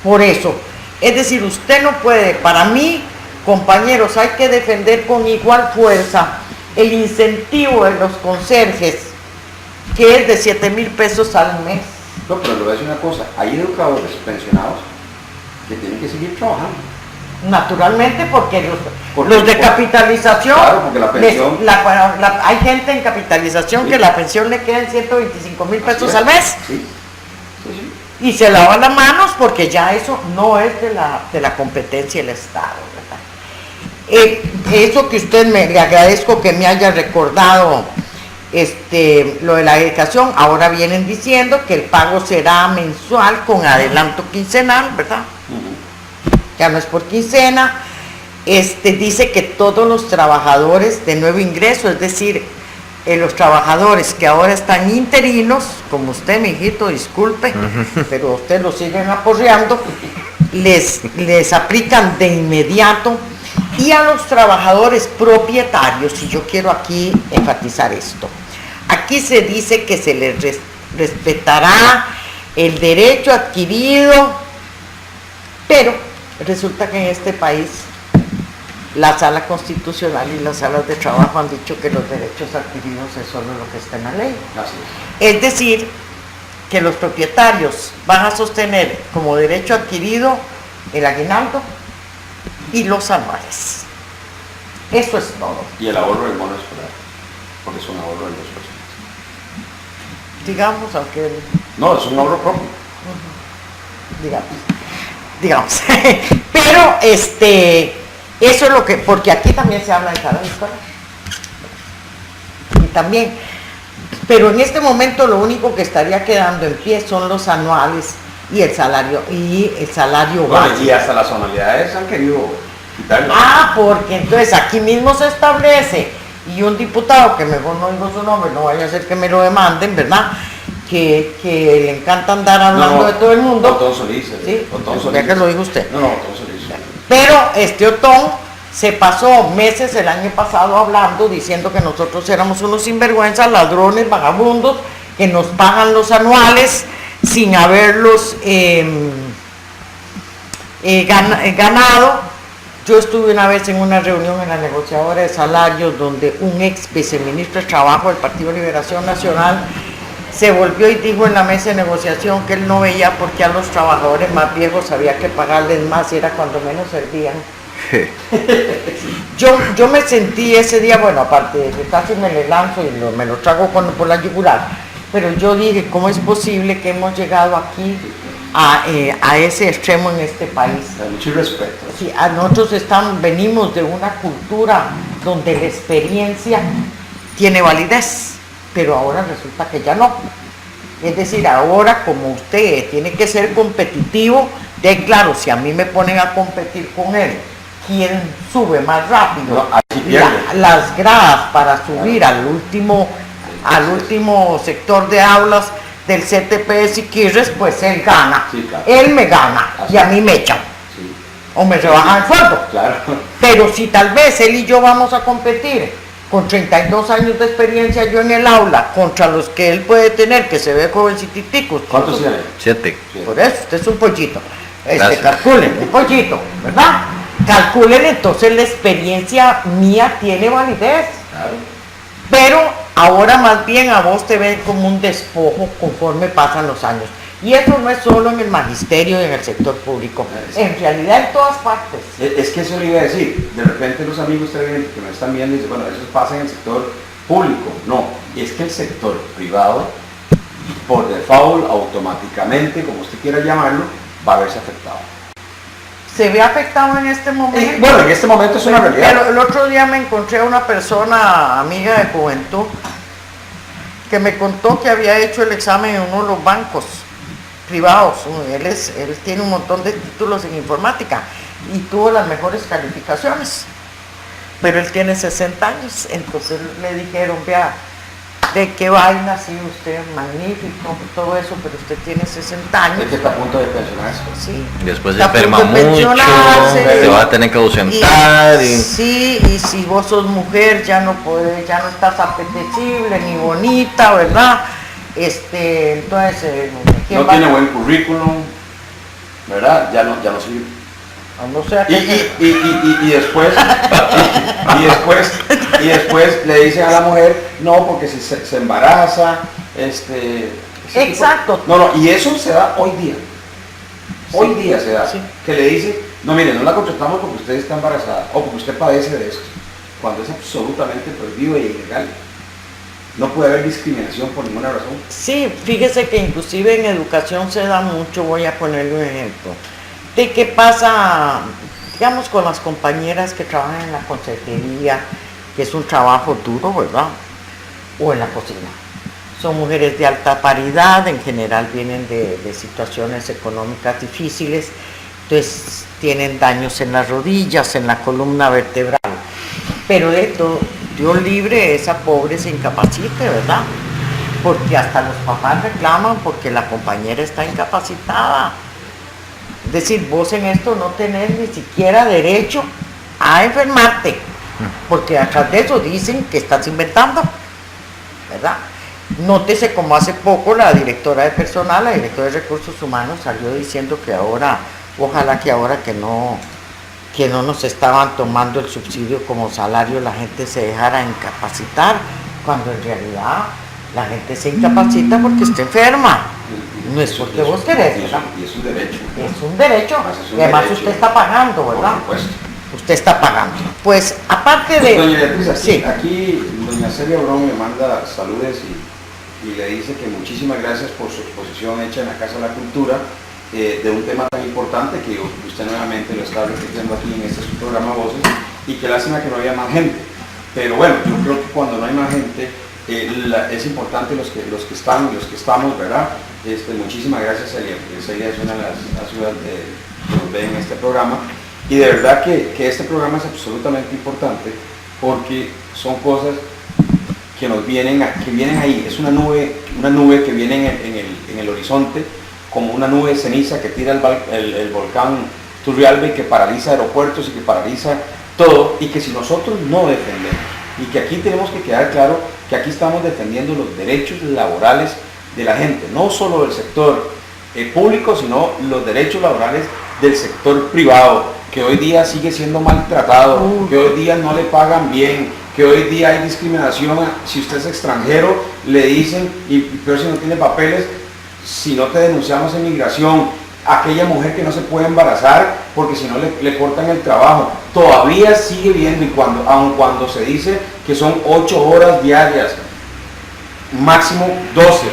Speaker 6: Por eso, es decir, usted no puede, para mí, compañeros, hay que defender con igual fuerza el incentivo de los conserjes, que es de 7,000 pesos al mes.
Speaker 4: No, pero le voy a decir una cosa, hay educadores pensionados que tienen que seguir trabajando.
Speaker 6: Naturalmente, porque los de capitalización,
Speaker 4: claro, porque la pensión,
Speaker 6: hay gente en capitalización, sí, que la pensión le queda en 125,000 pesos al mes.
Speaker 4: Sí.
Speaker 6: Y se lavan las manos porque ya eso no es de la competencia del Estado, ¿verdad? Eso que usted le agradezco que me haya recordado, lo de la dedicación. Ahora vienen diciendo que el pago será mensual con adelanto quincenal, ¿verdad? Ya no es por quincena. Dice que todos los trabajadores de nuevo ingreso, es decir, los trabajadores que ahora están interinos, como usted, mi hijito, disculpe, pero usted lo siguen aporreando, les aplican de inmediato. Y a los trabajadores propietarios, y yo quiero aquí enfatizar esto, aquí se dice que se les respetará el derecho adquirido, pero resulta que en este país la Sala Constitucional y las salas de trabajo han dicho que los derechos adquiridos es solo lo que está en la ley. Es decir, que los propietarios van a sostener como derecho adquirido el aguinaldo y los anuales. Eso es todo.
Speaker 4: Y el ahorro del bono escolar, porque es un ahorro de 2 personas.
Speaker 6: Digamos, aunque...
Speaker 4: No, es un ahorro propio.
Speaker 6: Digamos. Pero eso es lo que, porque aquí también se habla de sala de escuela. Y también, pero en este momento lo único que estaría quedando en pie son los anuales y el salario básico.
Speaker 4: Y hasta las anualidades han querido quitarlo.
Speaker 6: Porque entonces aquí mismo se establece, y un diputado, que mejor no digo su nombre, no vaya a ser que me lo demanden, ¿verdad?, que le encanta andar hablando de todo el mundo.
Speaker 4: Otón Solís.
Speaker 6: ¿Sí?
Speaker 4: Otón Solís.
Speaker 6: Ya que lo dijo usted.
Speaker 4: No, Otón Solís.
Speaker 6: Pero Otón se pasó meses el año pasado hablando, diciendo que nosotros éramos unos sinvergüenzas, ladrones, vagabundos, que nos pagan los anuales sin haberlos ganado. Yo estuve una vez en una reunión en la negociadora de salarios donde un ex viceministro de Trabajo del Partido de Liberación Nacional se volvió y dijo en la mesa de negociación que él no veía por qué a los trabajadores más viejos había que pagarles más, y era cuando menos servían. Yo me sentí ese día, bueno, aparte de que casi me le lanzo y me lo trago por la yugular, pero yo dije, ¿cómo es posible que hemos llegado aquí a ese extremo en este país?
Speaker 4: Mucho respeto.
Speaker 6: Sí, nosotros venimos de una cultura donde la experiencia tiene validez, pero ahora resulta que ya no. Es decir, ahora como usted tiene que ser competitivo, claro, si a mí me ponen a competir con él, ¿quién sube más rápido?
Speaker 4: No, así pierde.
Speaker 6: Las gradas para subir al último al último sector de aulas del CTP Siquirres, pues él gana.
Speaker 4: Sí, claro.
Speaker 6: Él me gana
Speaker 4: Así
Speaker 6: y a
Speaker 4: es.
Speaker 6: mí me echan.
Speaker 4: Sí,
Speaker 6: O me rebajan el sueldo.
Speaker 4: claro.
Speaker 6: Pero si tal vez él y yo vamos a competir con 32 años de experiencia yo en el aula contra los que él puede tener, que se ve jovencititicos.
Speaker 4: ¿Cuántos tiene?
Speaker 5: 7.
Speaker 6: Por eso, usted es un pollito.
Speaker 5: Gracias.
Speaker 6: Calculen, un pollito, ¿verdad? Calculen, entonces la experiencia mía tiene validez.
Speaker 4: Claro.
Speaker 6: Pero ahora más bien a vos te ven como un despojo conforme pasan los años. Y eso no es solo en el magisterio y en el sector público, en realidad en todas partes.
Speaker 4: Es que eso le iba a decir, de repente los amigos televidentes que me están viendo dicen, bueno, eso pasa en el sector público. No, es que el sector privado, por default, automáticamente, como usted quiera llamarlo, va a verse afectado.
Speaker 6: Se ve afectado en este momento.
Speaker 4: Bueno, en este momento es una realidad.
Speaker 6: Pero el otro día me encontré a una persona, amiga de juventud, que me contó que había hecho el examen en uno de los bancos privados. Él tiene un montón de títulos en informática y tuvo las mejores calificaciones. Pero él tiene 60 años, entonces le dijeron, vea, ¿de qué vaina? Sí, usted es magnífico, todo eso, pero usted tiene 60 años.
Speaker 4: Es que está a punto de pensionarse.
Speaker 6: Sí.
Speaker 5: Después se
Speaker 6: Está a punto
Speaker 5: enferma
Speaker 6: de
Speaker 5: mucho,
Speaker 6: pensionarse.
Speaker 5: se va a tener que ausentar.
Speaker 6: Sí, y si vos sos mujer ya no podés, ya no estás apetecible ni bonita, ¿verdad? Entonces, ¿quién
Speaker 4: No
Speaker 6: va?
Speaker 4: tiene buen currículum, ¿verdad? Ya no sirve.
Speaker 6: No sé a qué
Speaker 4: Y después, y después le dicen a la mujer, no, porque si se embaraza, ese
Speaker 6: Exacto.
Speaker 4: tipo- no, y eso se da hoy día. Hoy día se da.
Speaker 6: Sí.
Speaker 4: Que le dice, no, mire, no la contratamos porque usted está embarazada o porque usted padece de esto, cuando es absolutamente prohibido e ilegal. No puede haber discriminación por ninguna razón.
Speaker 6: Sí, fíjese que inclusive en educación se da mucho, voy a ponerle un ejemplo, de qué pasa, digamos, con las compañeras que trabajan en la consejería, que es un trabajo duro, ¿verdad? O en la cocina. Son mujeres de alta paridad, en general vienen de situaciones económicas difíciles, entonces tienen daños en las rodillas, en la columna vertebral. Pero de todo, Dios libre, esa pobre se incapacite, ¿verdad? Porque hasta los papás reclaman porque la compañera está incapacitada. Es decir, vos en esto no tenés ni siquiera derecho a enfermarte, porque atrás de eso dicen que estás inventando, ¿verdad? Nótese como hace poco la directora de personal, la directora de recursos humanos salió diciendo que ahora, ojalá que ahora que no nos estaban tomando el subsidio como salario, la gente se dejara incapacitar, cuando en realidad la gente se incapacita porque está enferma. No es porque vos querés, ¿verdad?
Speaker 4: Y es un derecho.
Speaker 6: Es un derecho,
Speaker 4: Es un
Speaker 6: y además
Speaker 4: derecho.
Speaker 6: usted está pagando, ¿verdad?
Speaker 4: Por supuesto.
Speaker 6: Usted está pagando. Pues aparte de...
Speaker 4: Doña Beatriz, aquí,
Speaker 6: Sí.
Speaker 4: aquí doña Celia Brón me manda saludes y le dice que muchísimas gracias por su exposición hecha en la Casa de la Cultura de un tema tan importante que usted nuevamente lo está repitiendo aquí en este su programa Voces, y que lástima que no había más gente. Pero bueno, yo creo que cuando no hay más gente es importante los que están y los que estamos, ¿verdad? Muchísimas gracias, Celia, porque Celia es una de las ciudades que nos ve en este programa. Y de verdad que este programa es absolutamente importante porque son cosas que nos vienen ahí. Es una nube que viene en el horizonte, como una nube de ceniza que tira el volcán Turrialba y que paraliza aeropuertos y que paraliza todo, y que si nosotros no defendemos, y que aquí tenemos que quedar claro que aquí estamos defendiendo los derechos laborales de la gente, no solo del sector público, sino los derechos laborales del sector privado, que hoy día sigue siendo maltratado, que hoy día no le pagan bien, que hoy día hay discriminación. Si usted es extranjero, le dicen, y peor si no tiene papeles, si no te denunciamos en migración, aquella mujer que no se puede embarazar porque si no le cortan el trabajo, todavía sigue viendo, y aun cuando se dice que son 8 horas diarias, máximo 12,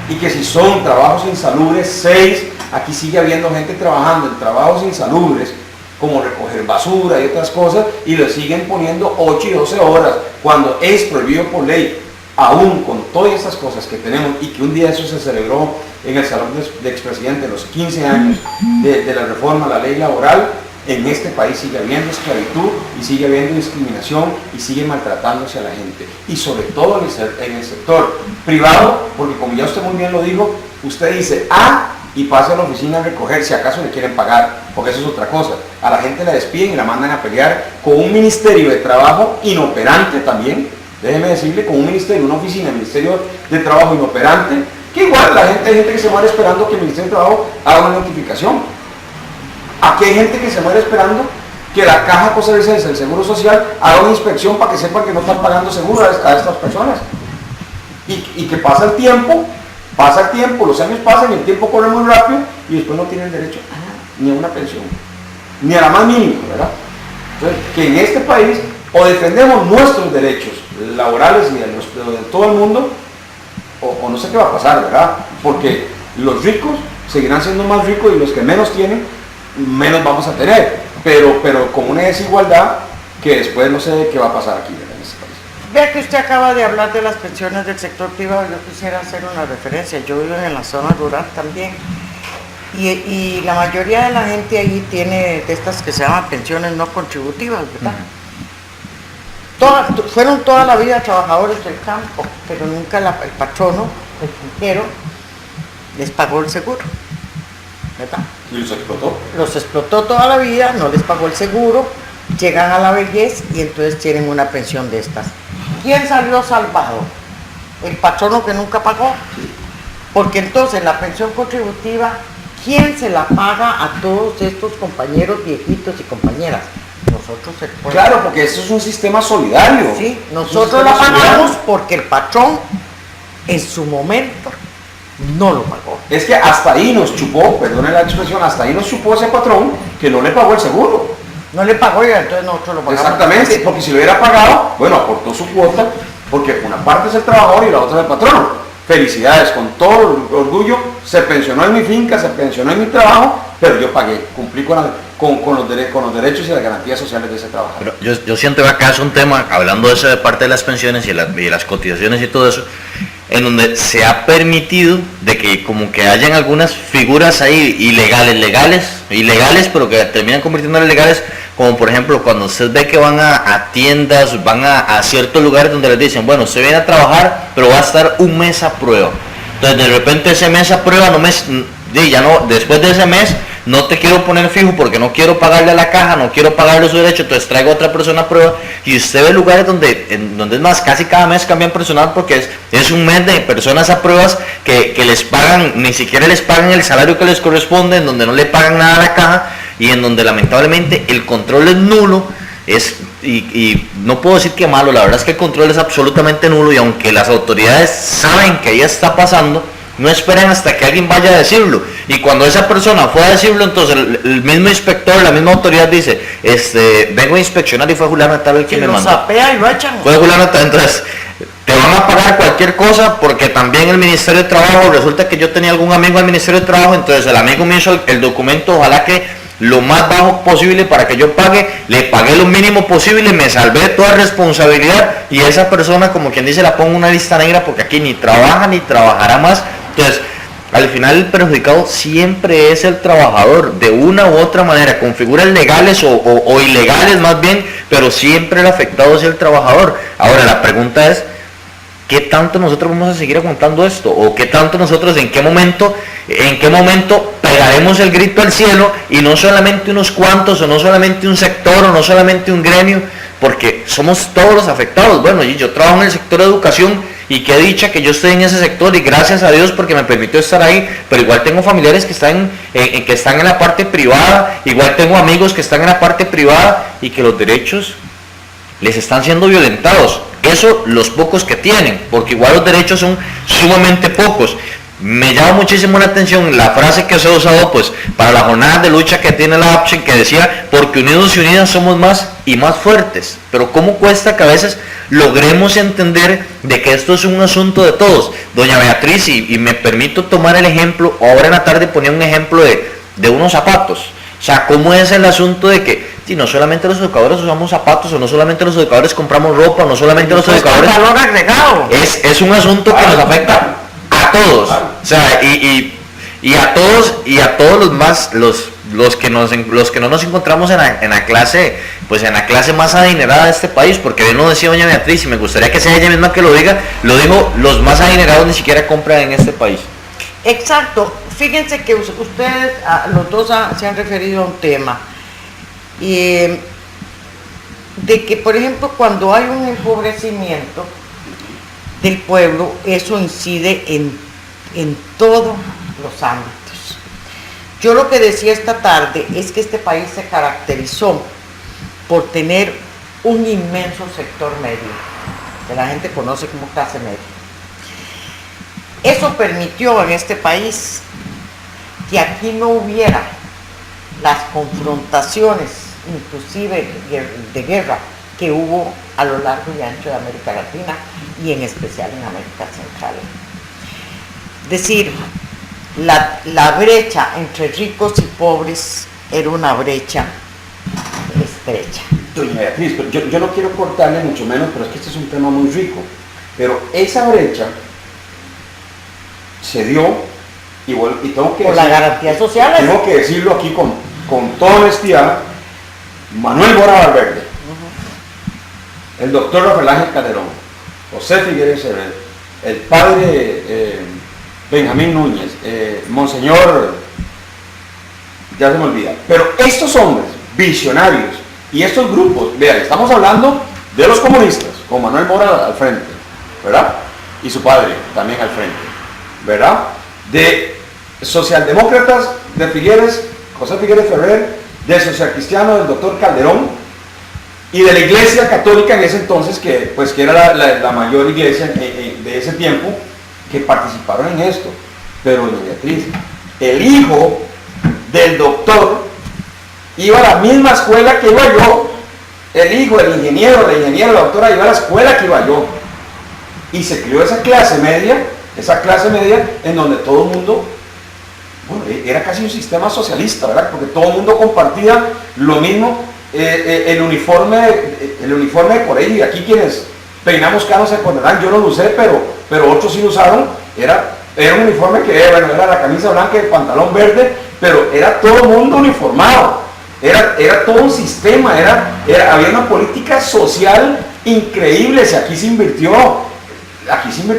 Speaker 4: y que si son trabajos insalubres, 6, aquí sigue habiendo gente trabajando en trabajos insalubres, como recoger basura y otras cosas, y le siguen poniendo 8 y 12 horas, cuando es prohibido por ley. Aún con todas estas cosas que tenemos, y que un día eso se celebró en el Salón de Expresidentes, los 15 años de la reforma a la ley laboral, en este país sigue habiendo esclavitud y sigue habiendo discriminación y sigue maltratándose a la gente. Y sobre todo en el sector privado, porque como ya usted muy bien lo dijo, usted dice y pasa a la oficina a recoger si acaso le quieren pagar, porque eso es otra cosa. A la gente la despiden y la mandan a pelear con un ministerio de trabajo inoperante también, déjeme decirle, con un ministerio, una oficina, el ministerio de trabajo inoperante, que igual hay gente que se muere esperando que el ministerio de trabajo haga una notificación. Aquí hay gente que se muere esperando que la Caja Costarricense del Seguro Social haga una inspección para que sepan que no están pagando seguro a estas personas. Y que pasa el tiempo, los años pasan y el tiempo corre muy rápido y después no tienen derecho a nada, ni a una pensión, ni a la más mínima, ¿verdad? Entonces, que en este país o defendemos nuestros derechos laborales y de todo el mundo, o no sé qué va a pasar, ¿verdad? Porque los ricos seguirán siendo más ricos y los que menos tienen, menos vamos a tener, pero con una desigualdad que después no sé qué va a pasar aquí, ¿verdad? En este país.
Speaker 6: Vea que usted acaba de hablar de las pensiones del sector privado, yo quisiera hacer una referencia, yo vivo en la zona rural también, y la mayoría de la gente ahí tiene de estas que se llaman pensiones no contributivas, ¿verdad? Fueron toda la vida trabajadores del campo, pero nunca el patrono, el finquero, les pagó el seguro, ¿verdad?
Speaker 4: ¿Y los explotó?
Speaker 6: Los explotó toda la vida, no les pagó el seguro, llegan a la vejez y entonces tienen una pensión de estas. ¿Quién salió salvado? El patrono que nunca pagó. Porque entonces la pensión contributiva, ¿quién se la paga a todos estos compañeros viejitos y compañeras? Nosotros el pueblo.
Speaker 4: Claro, porque eso es un sistema solidario.
Speaker 6: Sí, nosotros la pagamos porque el patrón en su momento no lo pagó.
Speaker 4: Es que hasta ahí nos chupó, perdone la expresión, hasta ahí nos chupó ese patrón que no le pagó el seguro.
Speaker 6: No le pagó y entonces nosotros lo pagamos.
Speaker 4: Exactamente, porque si lo hubiera pagado, bueno, aportó su cuota, porque una parte es el trabajador y la otra es el patrón. Felicidades, con todo orgullo, se pensionó en mi finca, se pensionó en mi trabajo, pero yo pagué, cumplí con los derechos y las garantías sociales de ese trabajador.
Speaker 5: Pero yo siento que acá es un tema, hablando de eso de parte de las pensiones y las cotizaciones y todo eso, en donde se ha permitido de que como que hayan algunas figuras ahí ilegales, pero que terminan convirtiéndose en legales, como por ejemplo cuando usted ve que van a tiendas, van a ciertos lugares donde les dicen, bueno, usted viene a trabajar, pero va a estar un mes a prueba. Entonces de repente ese mes a prueba, después de ese mes, no te quiero poner fijo porque no quiero pagarle a la caja, no quiero pagarle su derecho, entonces traigo a otra persona a prueba, y usted ve lugares donde es más, casi cada mes cambian personal porque es un mes de personas a pruebas que les pagan, ni siquiera les pagan el salario que les corresponde, en donde no le pagan nada a la caja y en donde lamentablemente el control es nulo. Y no puedo decir que malo, la verdad es que el control es absolutamente nulo, y aunque las autoridades saben que ahí está pasando, no esperen hasta que alguien vaya a decirlo, y cuando esa persona fue a decirlo, entonces el mismo inspector, la misma autoridad dice, vengo a inspeccionar y fue Juliano tal el que me mandó.
Speaker 6: Lo sapea y lo echan.
Speaker 5: Fue Juliano tal, entonces te van a pagar cualquier cosa, porque también el Ministerio de Trabajo, resulta que yo tenía algún amigo al Ministerio de Trabajo, entonces el amigo me hizo el documento, ojalá que lo más bajo posible para que yo pague, le pagué lo mínimo posible, me salvé de toda responsabilidad, y esa persona, como quien dice, la pongo en una lista negra porque aquí ni trabaja ni trabajará más. Entonces, al final el perjudicado siempre es el trabajador, de una u otra manera, con figuras legales o ilegales más bien, pero siempre el afectado es el trabajador. Ahora la pregunta es, ¿qué tanto nosotros vamos a seguir aguantando esto? ¿O qué tanto nosotros, en qué momento pegaremos el grito al cielo, y no solamente unos cuantos, o no solamente un sector, o no solamente un gremio, porque somos todos los afectados? Bueno, yo trabajo en el sector de educación, y qué dicha que yo estoy en ese sector, y gracias a Dios porque me permitió estar ahí, pero igual tengo familiares que están en la parte privada, igual tengo amigos que están en la parte privada, y que los derechos les están siendo violentados. Eso los pocos que tienen, porque igual los derechos son sumamente pocos. Me llama muchísimo la atención la frase que se ha usado pues para la jornada de lucha que tiene la APCHE, que decía, porque unidos y unidas somos más y más fuertes. Pero cómo cuesta que a veces logremos entender de que esto es un asunto de todos. Doña Beatriz, y me permito tomar el ejemplo, ahora en la tarde ponía un ejemplo de unos zapatos. O sea, ¿cómo es el asunto de que si no solamente los educadores usamos zapatos, o no solamente los educadores compramos ropa, o no solamente los educadores...
Speaker 6: valor agregado.
Speaker 5: Es un asunto que nos afecta a todos. O sea, y a todos los los que no nos encontramos en la clase, pues en la clase más adinerada de este país, porque bien lo decía doña Beatriz, y me gustaría que sea ella misma que lo diga, lo dijo, los más adinerados ni siquiera compran en este país.
Speaker 6: Exacto. Fíjense que ustedes, los dos se han referido a un tema. De que, por ejemplo, cuando hay un empobrecimiento del pueblo, eso incide en todos los ámbitos. Yo lo que decía esta tarde es que este país se caracterizó por tener un inmenso sector medio, que la gente conoce como clase media. Eso permitió en este país que aquí no hubiera las confrontaciones, inclusive de guerra, que hubo a lo largo y ancho de América Latina y en especial en América Central. Es decir, la brecha entre ricos y pobres era una brecha estrecha.
Speaker 4: Doña Beatriz, pero yo no quiero cortarle mucho menos, pero es que este es un tema muy rico. Pero esa brecha se dio, y tengo que
Speaker 6: por las garantías sociales.
Speaker 4: Tengo que decirlo aquí con toda honestidad, Manuel Mora Valverde, el doctor Rafael Ángel Calderón, José Figueres Herrera, el padre Benjamín Núñez, Monseñor, ya se me olvida, pero estos hombres visionarios y estos grupos, vean, estamos hablando de los comunistas, con Manuel Mora al frente, ¿verdad? Y su padre también al frente, ¿verdad? De socialdemócratas de Figueres, José Figueres Ferrer, de socialcristiano del doctor Calderón, y de la iglesia católica en ese entonces, que era la mayor iglesia de ese tiempo, que participaron en esto. Pero doña Beatriz, el hijo del doctor iba a la misma escuela que iba yo, el hijo del ingeniero, la doctora iba a la escuela que iba yo, y se creó esa clase media en donde todo el mundo, bueno, era casi un sistema socialista, ¿verdad? Porque todo el mundo compartía lo mismo, el uniforme de colegio, y aquí quienes peinamos canos se acordarán, yo no lo usé, pero otros sí lo usaron, era un uniforme que, era la camisa blanca y el pantalón verde, pero era todo el mundo uniformado, era todo un sistema, había una política social increíble. Si aquí se invirtió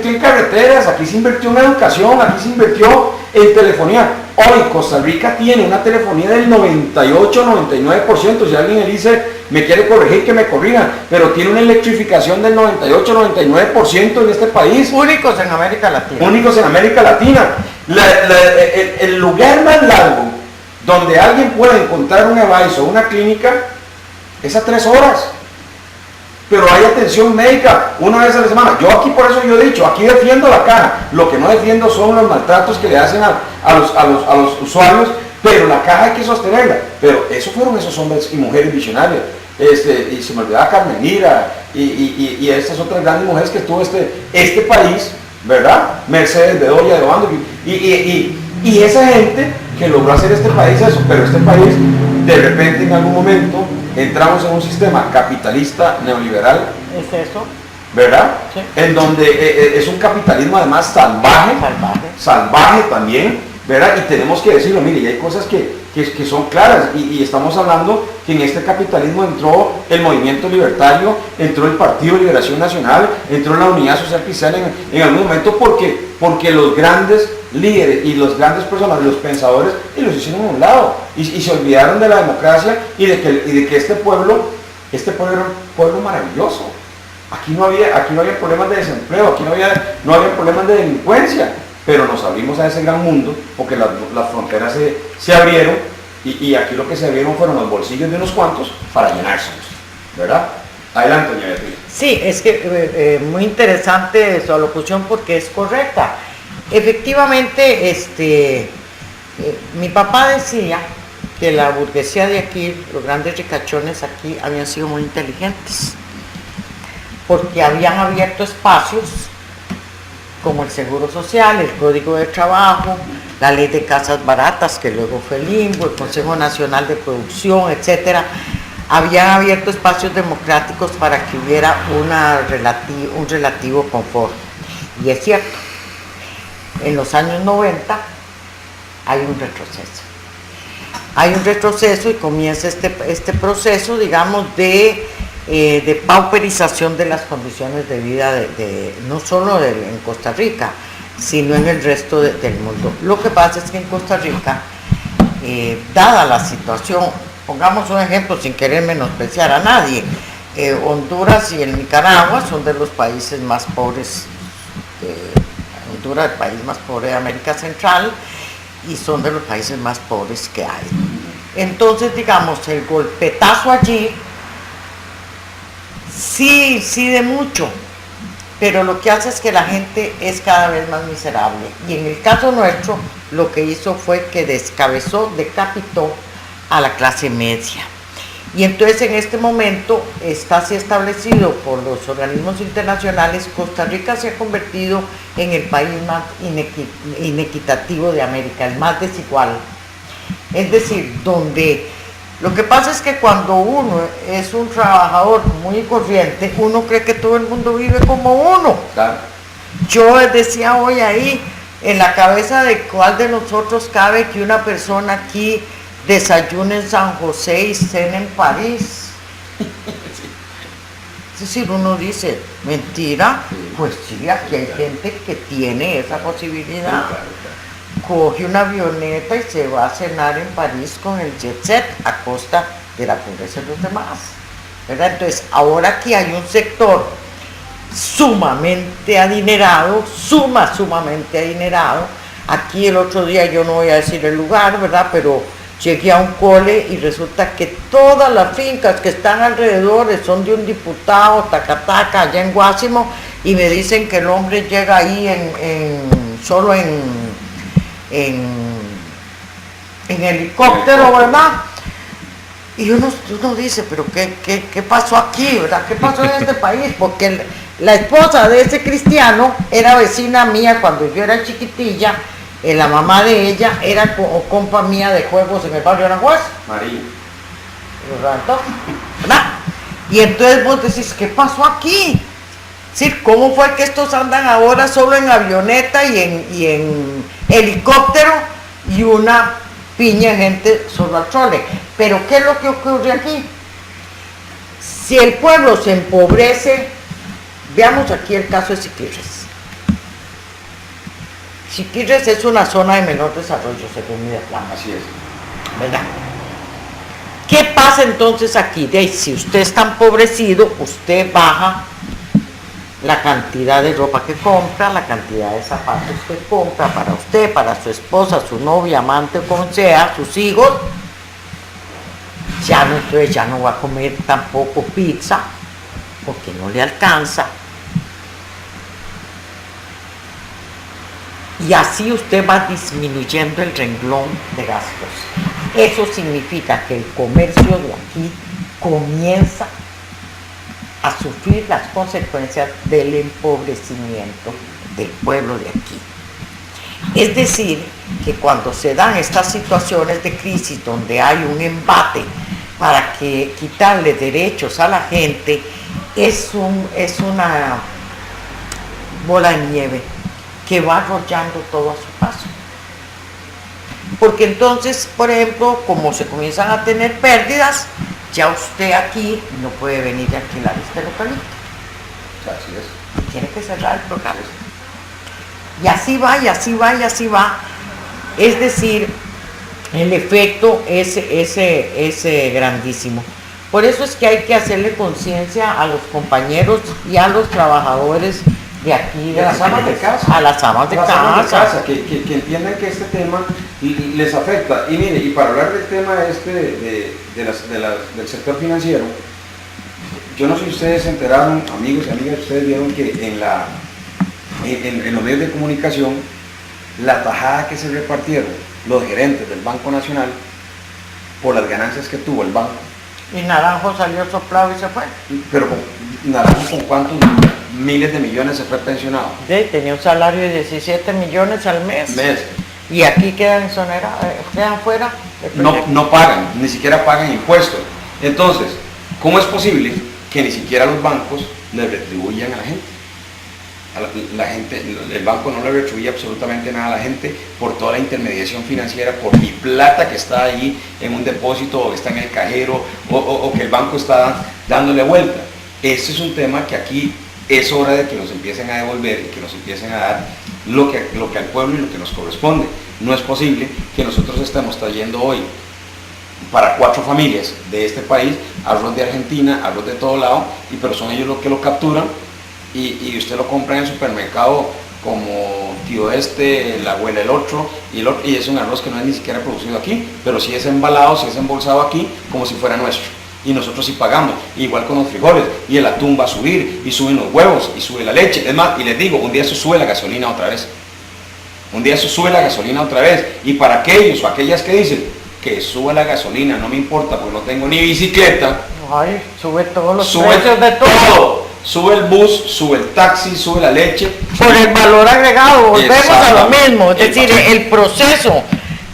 Speaker 4: en carreteras, aquí se invirtió en educación, aquí se invirtió en telefonía. Hoy Costa Rica tiene una telefonía del 98-99%, si alguien le dice, me quiere corregir, que me corrija, pero tiene una electrificación del 98-99% en este país.
Speaker 6: Únicos en América Latina.
Speaker 4: Únicos en América Latina. El lugar más largo donde alguien puede encontrar un EVAIS o una clínica es a 3 horas. Pero hay atención médica una vez a la semana. Yo aquí, por eso yo he dicho, aquí defiendo la caja. Lo que no defiendo son los maltratos que le hacen a los usuarios, pero la caja hay que sostenerla. Pero esos fueron esos hombres y mujeres visionarias. Y se me olvidaba Carmen Lira y estas otras grandes mujeres que tuvo este país, ¿verdad? Mercedes Bedoya de Obando y esa gente que logró hacer este país eso. Pero este país, de repente, en algún momento, entramos en un sistema capitalista neoliberal.
Speaker 6: ¿Es eso?
Speaker 4: ¿Verdad?
Speaker 6: Sí.
Speaker 4: En donde es un capitalismo además salvaje también, ¿verdad? Y tenemos que decirlo, mire, y hay cosas que son claras, y estamos hablando que en este capitalismo entró el movimiento libertario, entró el Partido de Liberación Nacional, entró la Unidad Social Cristiana en algún momento, porque los grandes líderes y los grandes personas, los pensadores, y los hicieron a un lado, y se olvidaron de la democracia y de que este pueblo era un pueblo maravilloso. Aquí no había problemas de desempleo, aquí no había problemas de delincuencia, pero nos abrimos a ese gran mundo porque las fronteras se abrieron, y aquí lo que se abrieron fueron los bolsillos de unos cuantos para llenárselos, ¿verdad? Adelante, doña Beatriz.
Speaker 6: Sí, es que muy interesante su alocución porque es correcta. Efectivamente, mi papá decía que la burguesía de aquí, los grandes ricachones aquí, habían sido muy inteligentes, porque habían abierto espacios como el Seguro Social, el Código de Trabajo, la Ley de Casas Baratas, que luego fue el INBO, el Consejo Nacional de Producción, etcétera. Habían abierto espacios democráticos para que hubiera un relativo confort. Y es cierto, en los años 90 hay un retroceso. hay un retroceso y comienza este proceso, digamos, de pauperización de las condiciones de vida no solo en Costa Rica, sino en el resto del mundo. Lo que pasa es que en Costa Rica, dada la situación, pongamos un ejemplo sin querer menospreciar a nadie, Honduras y el Nicaragua son de los países más pobres, Honduras el país más pobre de América Central, y son de los países más pobres que hay. Entonces, digamos, el golpetazo allí, sí de mucho, pero lo que hace es que la gente es cada vez más miserable. Y en el caso nuestro, lo que hizo fue que decapitó a la clase media. Y entonces en este momento está así establecido por los organismos internacionales, Costa Rica se ha convertido en el país más inequitativo de América, el más desigual. Es decir, donde lo que pasa es que cuando uno es un trabajador muy corriente, uno cree que todo el mundo vive como uno.
Speaker 4: Claro.
Speaker 6: Yo decía hoy ahí, en la cabeza de cuál de nosotros cabe que una persona aquí desayune en San José y cena en París. Es decir, uno dice, mentira, pues sí, aquí hay gente que tiene esa posibilidad. Coge una avioneta y se va a cenar en París con el jet set a costa de la pobreza de los demás, ¿verdad? Entonces, ahora aquí hay un sector sumamente adinerado, sumamente adinerado. Aquí el otro día, yo no voy a decir el lugar, ¿verdad? Pero llegué a un cole y resulta que todas las fincas que están alrededor son de un diputado, tacataca, allá en Guásimo, y me dicen que el hombre llega ahí solo en helicóptero, ¿verdad? Y uno dice, pero ¿qué pasó aquí, verdad? ¿Qué pasó en este país? Porque la esposa de ese cristiano era vecina mía cuando yo era chiquitilla, la mamá de ella era compa mía de juegos en el barrio Aranjuez.
Speaker 4: María.
Speaker 6: ¿Verdad? Y entonces vos decís, ¿qué pasó aquí? Sí, ¿cómo fue que estos andan ahora solo en avioneta y en helicóptero y una piña de gente solo al trole? Pero ¿qué es lo que ocurre aquí? Si el pueblo se empobrece, veamos aquí el caso de Siquirres. Siquirres es una zona de menor desarrollo, según mi plan.
Speaker 4: Así es.
Speaker 6: ¿Verdad? ¿Qué pasa entonces aquí? Si usted es tan empobrecido, usted baja la cantidad de ropa que compra, la cantidad de zapatos que compra para usted, para su esposa, su novia, amante o como sea, sus hijos. Entonces ya no va a comer tampoco pizza porque no le alcanza. Y así usted va disminuyendo el renglón de gastos. Eso significa que el comercio de aquí comienza a sufrir las consecuencias del empobrecimiento del pueblo de aquí. Es decir, que cuando se dan estas situaciones de crisis donde hay un embate para quitarle derechos a la gente, es una bola de nieve que va arrollando todo a su paso. Porque entonces, por ejemplo, como se comienzan a tener pérdidas, ya usted aquí no puede venir a alquilar este localito.
Speaker 4: Así es.
Speaker 6: Tiene que cerrar el programa. Y así va, y así va, y así va. Es decir, el efecto es grandísimo. Por eso es que hay que hacerle conciencia a los compañeros y a los trabajadores de aquí,
Speaker 4: de las amas de casa.
Speaker 6: A las amas de casa.
Speaker 4: Que entiendan que este tema les afecta. Y mire, y para hablar del tema del sector financiero, yo no sé si ustedes se enteraron, amigos y amigas, ustedes vieron que en los medios de comunicación, la tajada que se repartieron los gerentes del Banco Nacional por las ganancias que tuvo el banco.
Speaker 6: Y Naranjo salió soplado y se fue.
Speaker 4: Pero Naranjo, ¿con cuántos miles de millones se fue pensionado?
Speaker 6: Tenía un salario de 17 millones al mes. Y aquí quedan exonerados, quedan fuera.
Speaker 4: No pagan, ni siquiera pagan impuestos. Entonces, ¿cómo es posible que ni siquiera los bancos le retribuyan a la gente? la gente, el banco no le retribuye absolutamente nada a la gente por toda la intermediación financiera, por mi plata que está ahí en un depósito o está en el cajero o que el banco está dándole vuelta. Este es un tema que aquí es hora de que nos empiecen a devolver y que nos empiecen a dar lo que al pueblo y lo que nos corresponde. No es posible que nosotros estemos trayendo hoy para 4 familias de este país arroz de Argentina, arroz de todo lado, pero son ellos los que lo capturan y usted lo compra en el supermercado como tío este, la abuela el otro, y es un arroz que no es ni siquiera producido aquí, pero sí es embalado, sí es embolsado aquí como si fuera nuestro. Y nosotros sí pagamos, igual con los frijoles, y el atún va a subir, y suben los huevos, y sube la leche. Es más, y les digo, un día se sube la gasolina otra vez. Un día se sube la gasolina otra vez. Y para aquellos o aquellas que dicen que sube la gasolina, no me importa porque no tengo ni bicicleta.
Speaker 6: Ay, sube todos los precios de todo.
Speaker 4: Sube el bus, sube el taxi, sube la leche.
Speaker 6: Por el valor agregado, volvemos a lo mismo. Es decir, el proceso.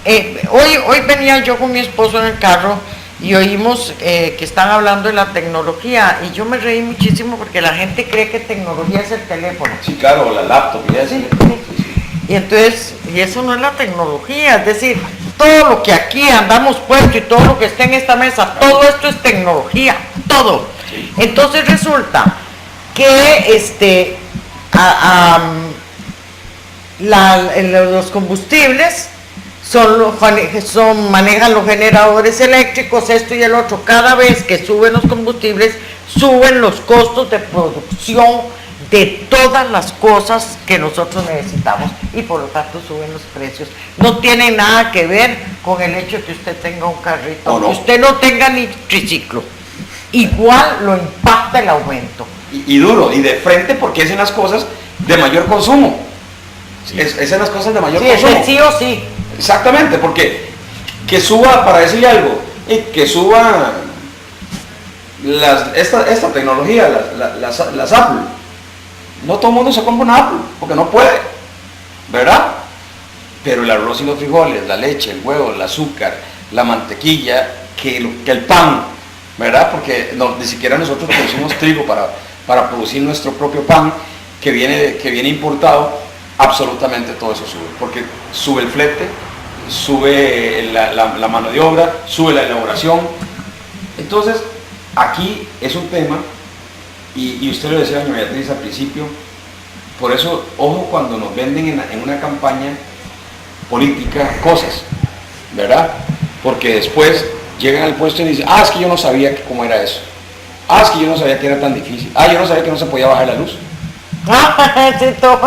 Speaker 6: Hoy venía yo con mi esposo en el carro y oímos que están hablando de la tecnología y yo me reí muchísimo porque la gente cree que tecnología es el teléfono.
Speaker 4: Sí, claro, la laptop.
Speaker 6: Sí. Y entonces, y eso no es la tecnología, es decir, todo lo que aquí andamos puesto y todo lo que está en esta mesa, todo esto es tecnología, todo.
Speaker 4: Sí.
Speaker 6: Entonces resulta que los combustibles manejan los generadores eléctricos, esto y el otro. Cada vez que suben los combustibles, suben los costos de producción de todas las cosas que nosotros necesitamos y por lo tanto suben los precios. No tiene nada que ver con el hecho de que usted tenga un carrito,
Speaker 4: o no.
Speaker 6: Que usted no tenga ni triciclo. Igual lo impacta el aumento.
Speaker 4: Y duro, y de frente porque es en las cosas de mayor consumo. Sí. Es en las cosas de mayor consumo.
Speaker 6: Es sí o sí.
Speaker 4: Exactamente, porque que suba, para decirle algo, que suba esta tecnología, las Apple. No todo el mundo se compra una Apple, porque no puede, ¿verdad? Pero el arroz y los frijoles, la leche, el huevo, el azúcar, la mantequilla, que el pan, ¿verdad? Porque ni siquiera nosotros producimos trigo para producir nuestro propio pan, que viene importado, absolutamente todo eso sube, porque sube el flete, sube la mano de obra, sube la elaboración. Entonces, aquí es un tema, y usted lo decía, doña Beatriz, al principio, por eso, ojo cuando nos venden en una campaña política cosas, ¿verdad? Porque después llegan al puesto y dicen, es que yo no sabía cómo era eso. Es que yo no sabía que era tan difícil. Yo no sabía que no se podía bajar la luz.
Speaker 6: Sí, todo.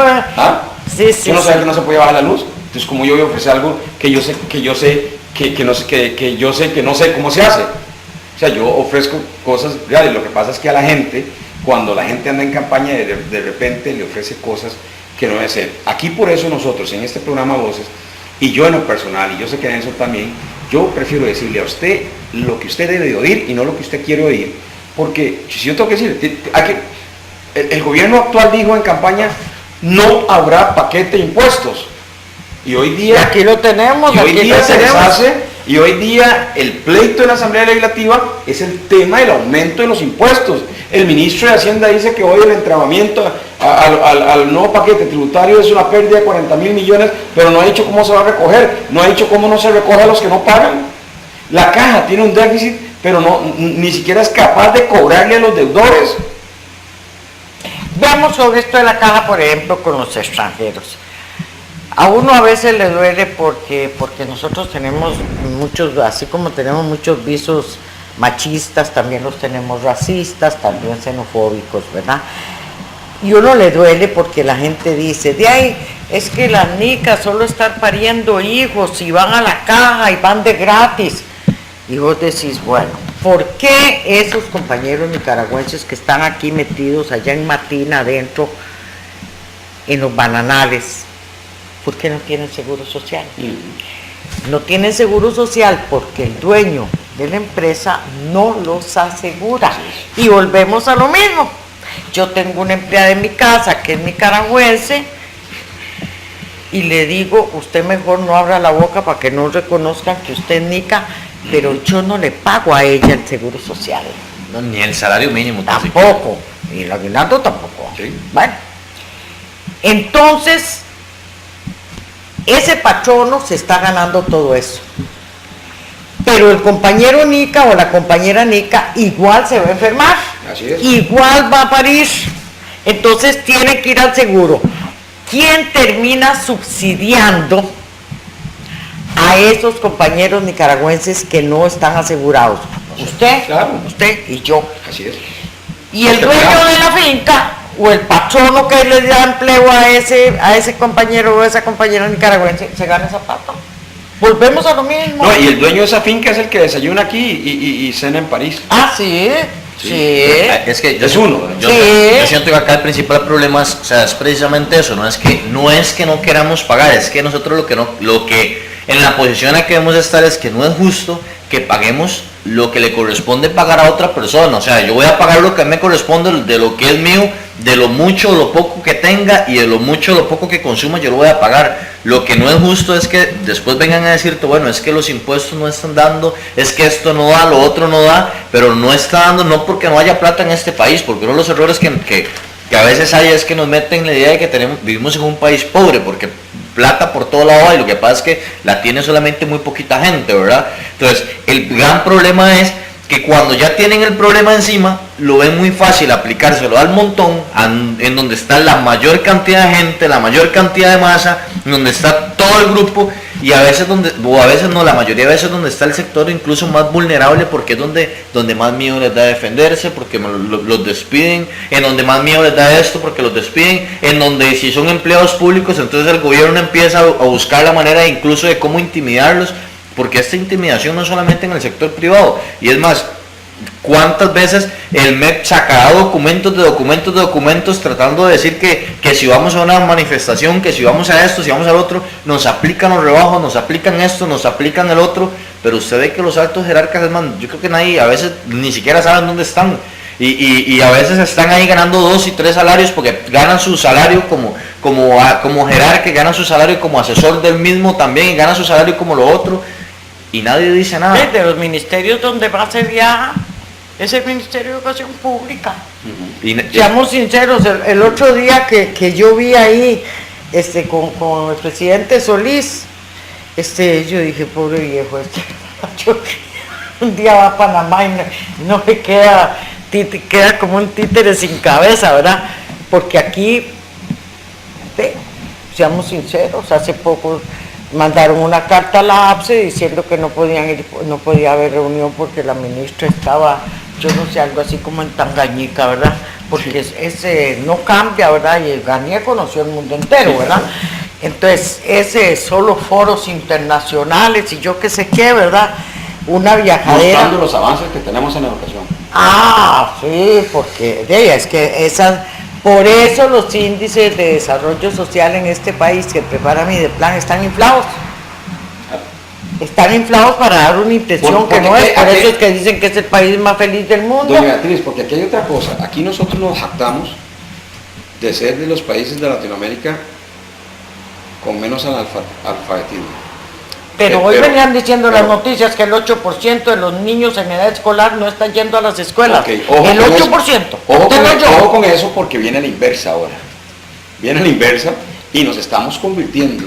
Speaker 6: Sí,
Speaker 4: yo no sabía que no se podía bajar la luz. Entonces, como yo voy a ofrecer algo que yo sé que no sé cómo se hace. O sea, yo ofrezco cosas reales. Lo que pasa es que a la gente, cuando la gente anda en campaña, de repente le ofrece cosas que no debe ser. Aquí por eso nosotros, en este programa Voces, y yo en lo personal, y yo sé que Nelson también, yo prefiero decirle a usted lo que usted debe de oír y no lo que usted quiere oír. Porque si yo tengo que decir, el gobierno actual dijo en campaña, no habrá paquete de impuestos. Y hoy día,
Speaker 6: y aquí lo tenemos,
Speaker 4: y hoy día el pleito en la Asamblea Legislativa es el tema del aumento de los impuestos. El ministro de Hacienda dice que hoy el entrabamiento al nuevo paquete tributario es una pérdida de 40.000 millones, pero no ha dicho cómo se va a recoger, no ha dicho cómo no se recoge a los que no pagan. La caja tiene un déficit, pero ni siquiera es capaz de cobrarle a los deudores.
Speaker 6: Veamos sobre esto de la caja, por ejemplo, con los extranjeros. A uno a veces le duele porque nosotros tenemos muchos, así como tenemos muchos visos machistas, también los tenemos racistas, también xenofóbicos, ¿verdad? Y uno le duele porque la gente dice, de ahí es que las nicas solo están pariendo hijos y van a la caja y van de gratis. Y vos decís, bueno, ¿por qué esos compañeros nicaragüenses que están aquí metidos allá en Matina, adentro, en los bananales, ¿por qué no tienen seguro social? No tienen seguro social porque el dueño de la empresa no los asegura. Y volvemos a lo mismo. Yo tengo una empleada en mi casa que es nicaragüense y le digo, usted mejor no abra la boca para que no reconozcan que usted es nica, pero yo no le pago a ella el seguro social.
Speaker 5: No, ni el salario mínimo.
Speaker 6: Tampoco. Y el aguinaldo tampoco.
Speaker 4: Sí.
Speaker 6: Bueno. Entonces, ese patrono se está ganando todo eso. Pero el compañero Nica o la compañera Nica igual se va a enfermar.
Speaker 4: Así es.
Speaker 6: Igual va a parir. Entonces tiene que ir al seguro. ¿Quién termina subsidiando a esos compañeros nicaragüenses que no están asegurados? Usted,
Speaker 4: Claro.
Speaker 6: usted y yo.
Speaker 4: Así es.
Speaker 6: Y el dueño de la finca o el patrono que le da empleo a ese compañero o esa compañera nicaragüense se gana esa plata. Volvemos a lo mismo.
Speaker 4: No, y el dueño de esa finca es el que desayuna aquí y cena en París.
Speaker 6: Ah, sí, sí.
Speaker 5: Es que
Speaker 4: Es uno.
Speaker 5: Yo,
Speaker 6: Sí.
Speaker 5: yo siento que acá el principal problema es, o sea, es precisamente eso, no es que no queramos pagar, es que nosotros lo que en la posición en la que debemos estar es que no es justo que paguemos lo que le corresponde pagar a otra persona. O sea, yo voy a pagar lo que me corresponde de lo que es mío, de lo mucho o lo poco que tenga y de lo mucho o lo poco que consuma, yo lo voy a pagar. Lo que no es justo es que después vengan a decirte, bueno, es que los impuestos no están dando, es que esto no da, lo otro no da, pero no está dando no porque no haya plata en este país, porque uno de los errores que a veces hay es que nos meten la idea de que vivimos en un país pobre, porque plata por todo lado y lo que pasa es que la tiene solamente muy poquita gente, ¿verdad? Entonces, el gran problema es que cuando ya tienen el problema encima, lo ven muy fácil aplicárselo al montón, en donde está la mayor cantidad de gente, la mayor cantidad de masa, en donde está todo el grupo, y a veces la mayoría de veces donde está el sector incluso más vulnerable, porque es donde más miedo les da defenderse, porque los despiden, en donde más miedo les da esto, porque los despiden, en donde si son empleados públicos, entonces el gobierno empieza a buscar la manera incluso de cómo intimidarlos, porque esta intimidación no es solamente en el sector privado, y es más, ¿cuántas veces el MEP sacará documentos tratando de decir que si vamos a una manifestación, que si vamos a esto, si vamos al otro, nos aplican los rebajos, nos aplican esto, nos aplican el otro, pero usted ve que los altos jerarcas, hermano, yo creo que nadie, a veces ni siquiera saben dónde están, y a veces están ahí ganando 2 y 3 salarios porque ganan su salario como jerarca, ganan su salario como asesor del mismo también, y ganan su salario como lo otro, y nadie dice nada.
Speaker 6: De los ministerios donde más se viaja es el Ministerio de Educación Pública. Seamos sinceros, el otro día que yo vi ahí con el presidente Solís, yo dije, pobre viejo, un día va a Panamá y no me queda como un títere sin cabeza, ¿verdad? Porque aquí, seamos sinceros, hace poco mandaron una carta a la APSE diciendo que no podía haber reunión porque la ministra estaba, yo no sé, algo así como en Tangañica, ¿verdad? Porque ese no cambia, ¿verdad? Y Garnier conoció el mundo entero, ¿verdad? Entonces, ese solo foros internacionales y yo qué sé qué, ¿verdad? Una viajadera.
Speaker 4: Mostrando los avances que tenemos en educación.
Speaker 6: Ah, sí, porque es que por eso los índices de desarrollo social en este país que prepara Mideplan están inflados. Están inflados para dar una impresión que no es, por eso es que dicen que es el país más feliz del mundo.
Speaker 4: Doña Beatriz, porque aquí hay otra cosa. Aquí nosotros nos jactamos de ser de los países de Latinoamérica con menos alfabetismo.
Speaker 6: Pero hoy venían diciendo las noticias que el 8% de los niños en edad escolar no están yendo a las escuelas.
Speaker 4: Okay, ojo
Speaker 6: el
Speaker 4: con
Speaker 6: 8%.
Speaker 4: Eso, ojo con eso porque viene la inversa ahora. Viene la inversa y nos estamos convirtiendo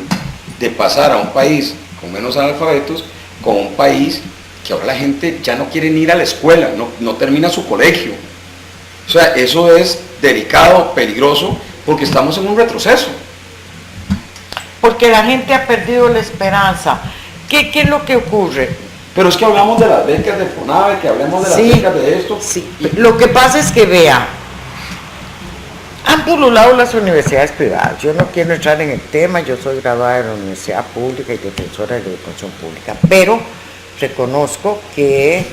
Speaker 4: de pasar a un país con menos analfabetos con un país que ahora la gente ya no quiere ni ir a la escuela, no termina su colegio. O sea, eso es delicado, peligroso, porque estamos en un retroceso.
Speaker 6: Porque la gente ha perdido la esperanza. ¿Qué es lo que ocurre?
Speaker 4: Pero es que hablamos de las becas de FONAVE, que hablemos de las becas de esto.
Speaker 6: Sí. Lo que pasa es que, vea, han pululado las universidades privadas. Yo no quiero entrar en el tema, yo soy graduada de la universidad pública y defensora de la educación pública, pero reconozco que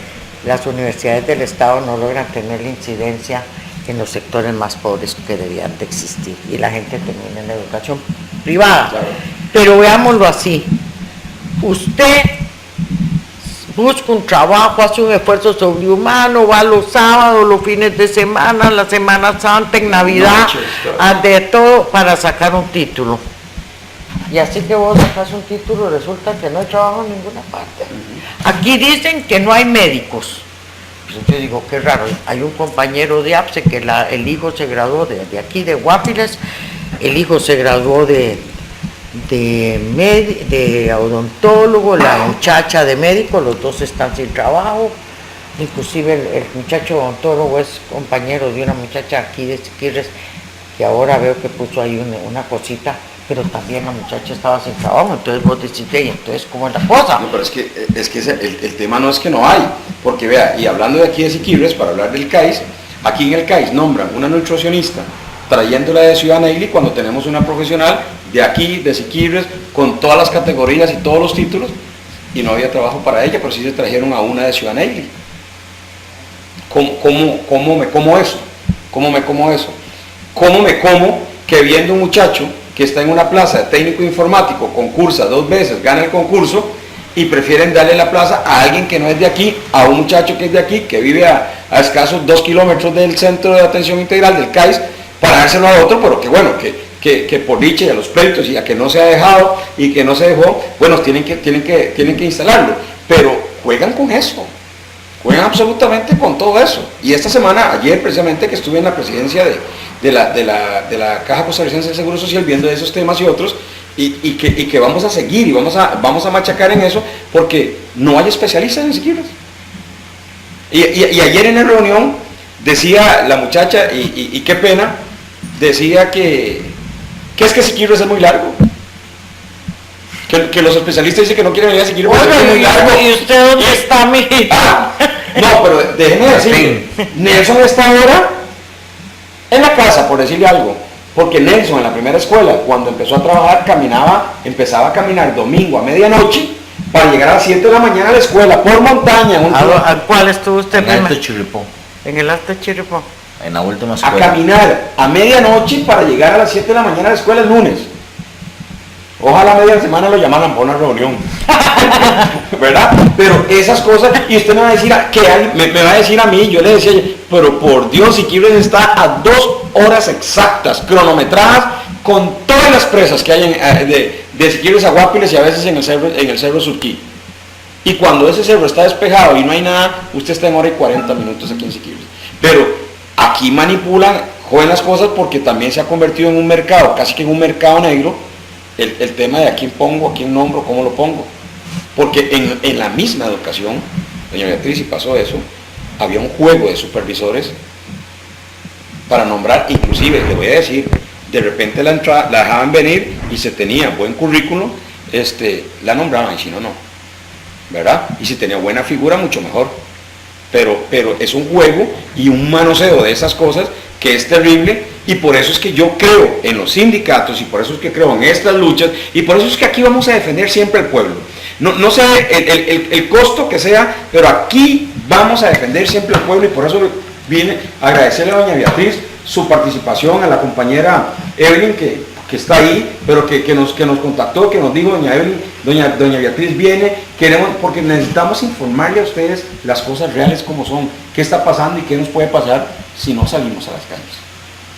Speaker 6: las universidades del Estado no logran tener la incidencia en los sectores más pobres que debían de existir y la gente termina en la educación privada.
Speaker 4: Claro.
Speaker 6: Pero veámoslo así, usted busca un trabajo, hace un esfuerzo sobrehumano, va los sábados, los fines de semana, la Semana Santa, en Navidad, de todo para sacar un título. Y así que vos sacas un título, resulta que no hay trabajo en ninguna parte. Aquí dicen que no hay médicos. Yo digo, qué raro, hay un compañero de APSE que el hijo se graduó de aquí, de Guapiles, el hijo se graduó de odontólogo, la muchacha de médico, los dos están sin trabajo. Inclusive el muchacho odontólogo es compañero de una muchacha aquí de Siquirres, que ahora veo que puso ahí una cosita, pero también la muchacha estaba sin trabajo. Entonces vos decís, entonces ¿cómo es la cosa?
Speaker 4: No, pero es que el tema no es que no hay, porque vea, y hablando de aquí de Siquirres, para hablar del CAIS, aquí en el CAIS nombran una nutricionista trayéndola de Ciudad Neily cuando tenemos una profesional de aquí, de Siquirres, con todas las categorías y todos los títulos, y no había trabajo para ella, pero sí se trajeron a una de Ciudad Neily. ¿Cómo me como eso? ¿Cómo me como eso? ¿Cómo me como que viendo un muchacho que está en una plaza de técnico informático, concursa 2 veces, gana el concurso, y prefieren darle la plaza a alguien que no es de aquí, a un muchacho que es de aquí, que vive a escasos 2 kilómetros del centro de atención integral del CAIS, para dárselo a otro, pero que bueno, que por dicha y a los pleitos y a que no se ha dejado y que no se dejó, bueno, tienen que instalarlo, pero juegan con eso, juegan absolutamente con todo eso. Y esta semana, ayer precisamente que estuve en la presidencia de la Caja Costarricense del Seguro Social viendo esos temas y otros, y que vamos a seguir y vamos a machacar en eso, porque no hay especialistas en Siquirres. Y ayer en la reunión decía la muchacha, y qué pena, decía que es que Siquirres es muy largo. Que los especialistas dicen que no quieren venir a Siquirres porque es muy largo.
Speaker 6: ¿Y usted dónde está, mijito?
Speaker 4: No, pero déjeme decir, Nelson está ahora en la casa, por decirle algo. Porque Nelson en la primera escuela, cuando empezó a trabajar, empezaba a caminar domingo a medianoche para llegar a las 7 de la mañana a la escuela, por montaña.
Speaker 6: ¿A cuál estuvo usted
Speaker 5: En
Speaker 6: primero?
Speaker 5: Alto Chirripó,
Speaker 6: En el Alto Chirripó.
Speaker 5: en la última
Speaker 4: A
Speaker 5: escuela.
Speaker 4: caminar a medianoche para llegar a las 7 de la mañana a la escuela el lunes. Ojalá media semana lo llamaran por una reunión. ¿Verdad? Pero esas cosas, y usted me va a decir, me va a decir a mí, yo le decía, pero por Dios, Siquirres está a 2 horas exactas, cronometradas, con todas las presas que hay de Siquirres a Guapiles y a veces en el cerro Surquí. Y cuando ese cerro está despejado y no hay nada, usted está en 1:40 minutos aquí en Siquirres. Pero aquí manipulan, joden las cosas porque también se ha convertido en un mercado, casi que en un mercado negro, el tema de a quién pongo, a quién nombro, cómo lo pongo. Porque en la misma educación, doña Beatriz, y pasó eso, había un juego de supervisores para nombrar, inclusive, le voy a decir, de repente la dejaban venir y se tenía buen currículum, la nombraban, y si no, no. ¿Verdad? Y si tenía buena figura, mucho mejor. Pero es un juego y un manoseo de esas cosas que es terrible, y por eso es que yo creo en los sindicatos, y por eso es que creo en estas luchas, y por eso es que aquí vamos a defender siempre al pueblo. No sé el costo que sea, pero aquí vamos a defender siempre al pueblo, y por eso viene a agradecerle a doña Beatriz su participación, a la compañera Evelyn que está ahí, pero que nos contactó, que nos dijo, doña Evelyn, doña Beatriz viene, porque necesitamos informarle a ustedes las cosas reales como son, qué está pasando y qué nos puede pasar si no salimos a las calles.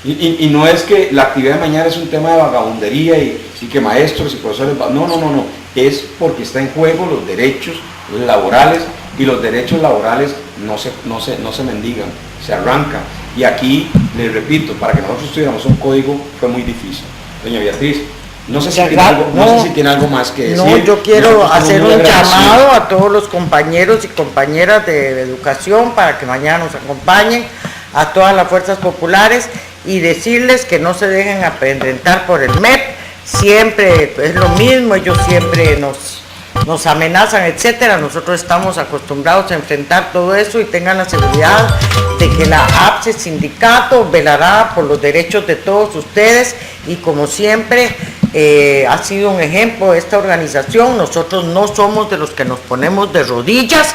Speaker 4: Y no es que la actividad de mañana es un tema de vagabundería y que maestros y profesores, no, es porque está en juego los derechos laborales, y los derechos laborales no se mendigan, se arrancan. Y aquí, les repito, para que nosotros tuviéramos un código fue muy difícil. Doña Beatriz, no sé si tiene algo más que decir.
Speaker 6: No, yo quiero
Speaker 4: Nosotros
Speaker 6: hacer
Speaker 4: somos muy
Speaker 6: un
Speaker 4: agradecidos.
Speaker 6: llamado a todos los compañeros y compañeras de educación para que mañana nos acompañen, a todas las fuerzas populares, y decirles que no se dejen apedrentar por el MEP. Siempre es lo mismo, ellos siempre nos amenazan, etcétera. Nosotros estamos acostumbrados a enfrentar todo eso, y tengan la seguridad de que la APSE sindicato velará por los derechos de todos ustedes, y como siempre ha sido un ejemplo esta organización. Nosotros no somos de los que nos ponemos de rodillas,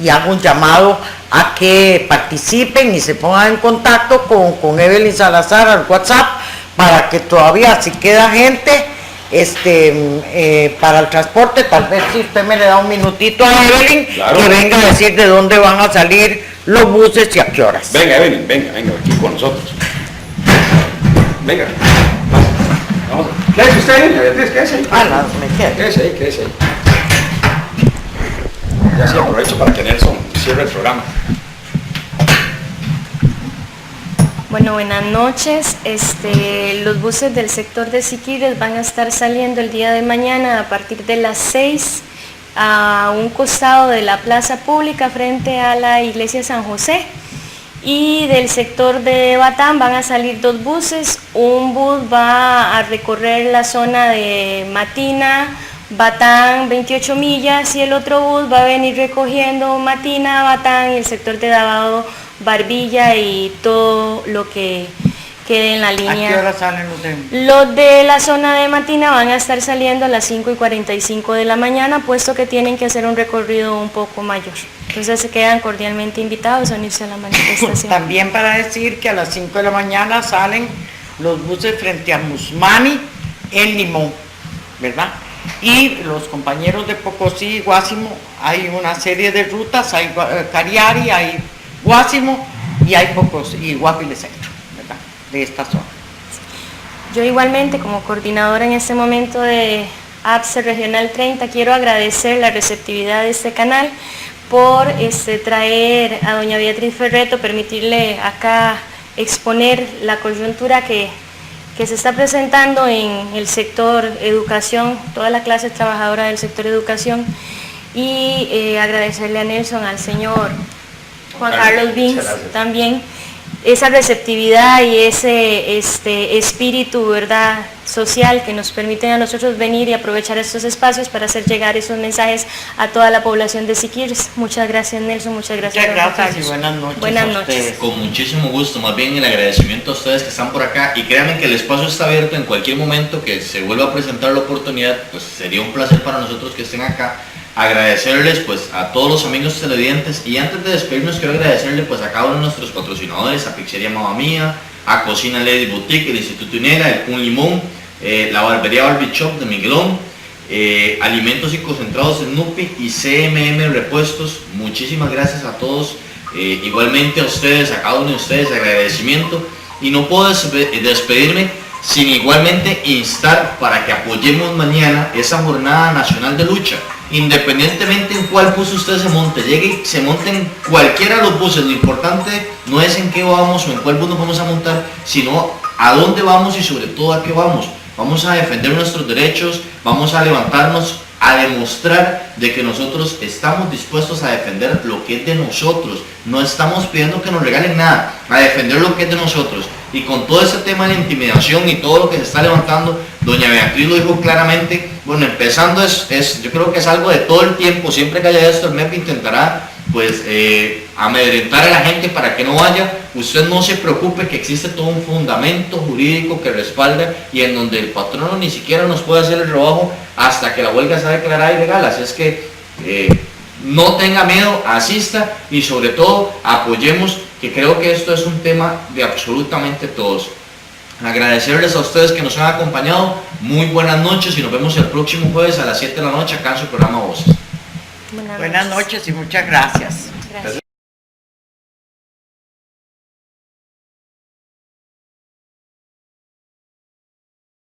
Speaker 6: y hago un llamado a que participen y se pongan en contacto con Evelyn Salazar al WhatsApp, para que todavía, si queda gente para el transporte, tal vez si usted me le da un minutito a Evelyn,
Speaker 4: Claro.
Speaker 6: que venga a decir de dónde van a salir los buses y a qué horas.
Speaker 4: Venga, Evelyn, venga aquí con nosotros. Venga. Vamos. Quédese usted ahí, doña Beatriz, quédese ahí.
Speaker 6: Me quedo.
Speaker 4: Quédese ahí. Ya sí aprovecho para que Nelson cierre el programa.
Speaker 7: Bueno, buenas noches. Los buses del sector de Siquirres van a estar saliendo el día de mañana a partir de las 6 a un costado de la plaza pública frente a la iglesia San José. Y del sector de Batán van a salir 2 buses. Un bus va a recorrer la zona de Matina, Batán, 28 millas, y el otro bus va a venir recogiendo Matina, Batán y el sector de Davao, Barbilla y todo lo que quede en la línea.
Speaker 6: ¿A qué hora salen los de...?
Speaker 7: Los de la zona de Matina van a estar saliendo a las 5:45 de la mañana, puesto que tienen que hacer un recorrido un poco mayor. Entonces se quedan cordialmente invitados a unirse a la manifestación.
Speaker 6: También para decir que a las 5 de la mañana salen los buses frente a Musmani en Limón, ¿verdad? Y los compañeros de Pocosí y Guásimo, hay una serie de rutas, hay Cariari, hay Guásimo y hay Pocosí y Guapile Centro, ¿verdad? De esta zona.
Speaker 7: Yo igualmente, como coordinadora en este momento de APSE Regional 30, quiero agradecer la receptividad de este canal por traer a doña Beatriz Ferreto, permitirle acá exponer la coyuntura que se está presentando en el sector educación, toda la clase trabajadora del sector educación, y agradecerle a Nelson, al señor Juan Carlos Vins también, esa receptividad y ese espíritu, ¿verdad?, social que nos permiten a nosotros venir y aprovechar estos espacios para hacer llegar esos mensajes a toda la población de Siquirres. Muchas gracias, Nelson, muchas gracias.
Speaker 6: Muchas gracias y buenas noches.
Speaker 7: Buenas
Speaker 6: a
Speaker 7: noches.
Speaker 6: ustedes.
Speaker 5: Con muchísimo gusto, más bien el agradecimiento a ustedes que están por acá, y créanme que el espacio está abierto en cualquier momento que se vuelva a presentar la oportunidad. Pues sería un placer para nosotros que estén acá. Agradecerles pues a todos los amigos televidentes, y antes de despedirnos quiero agradecerle pues a cada uno de nuestros patrocinadores, a Pizzería Mamma Mía, a Cocina Lady Boutique, el Instituto Inera, el Pun Limón, la barbería Barbie Shop de Miguelón, Alimentos y Concentrados Snoopy y CMM Repuestos. Muchísimas gracias a todos, igualmente a ustedes, a cada uno de ustedes, agradecimiento, y no puedo despedirme sin igualmente instar para que apoyemos mañana esa jornada nacional de lucha, independientemente en cuál bus usted se monte, llegue y se monten cualquiera de los buses. Lo importante no es en qué vamos o en cuál bus nos vamos a montar, sino a dónde vamos y sobre todo a qué vamos. Vamos a defender nuestros derechos, vamos a levantarnos, a demostrar de que nosotros estamos dispuestos a defender lo que es de nosotros. No estamos pidiendo que nos regalen nada, a defender lo que es de nosotros. Y con todo ese tema de la intimidación y todo lo que se está levantando, doña Beatriz lo dijo claramente. Bueno, empezando yo creo que es algo de todo el tiempo. Siempre que haya esto, el MEP intentará pues amedrentar a la gente para que no vaya. Usted no se preocupe, que existe todo un fundamento jurídico que respalda, y en donde el patrono ni siquiera nos puede hacer el trabajo hasta que la huelga sea declarada ilegal. Así es que no tenga miedo, asista, y sobre todo apoyemos, que creo que esto es un tema de absolutamente todos. Agradecerles a ustedes que nos han acompañado. Muy buenas noches y nos vemos el próximo jueves a las 7 de la noche acá en su programa Voces.
Speaker 6: Buenas noches y muchas gracias.
Speaker 7: Gracias.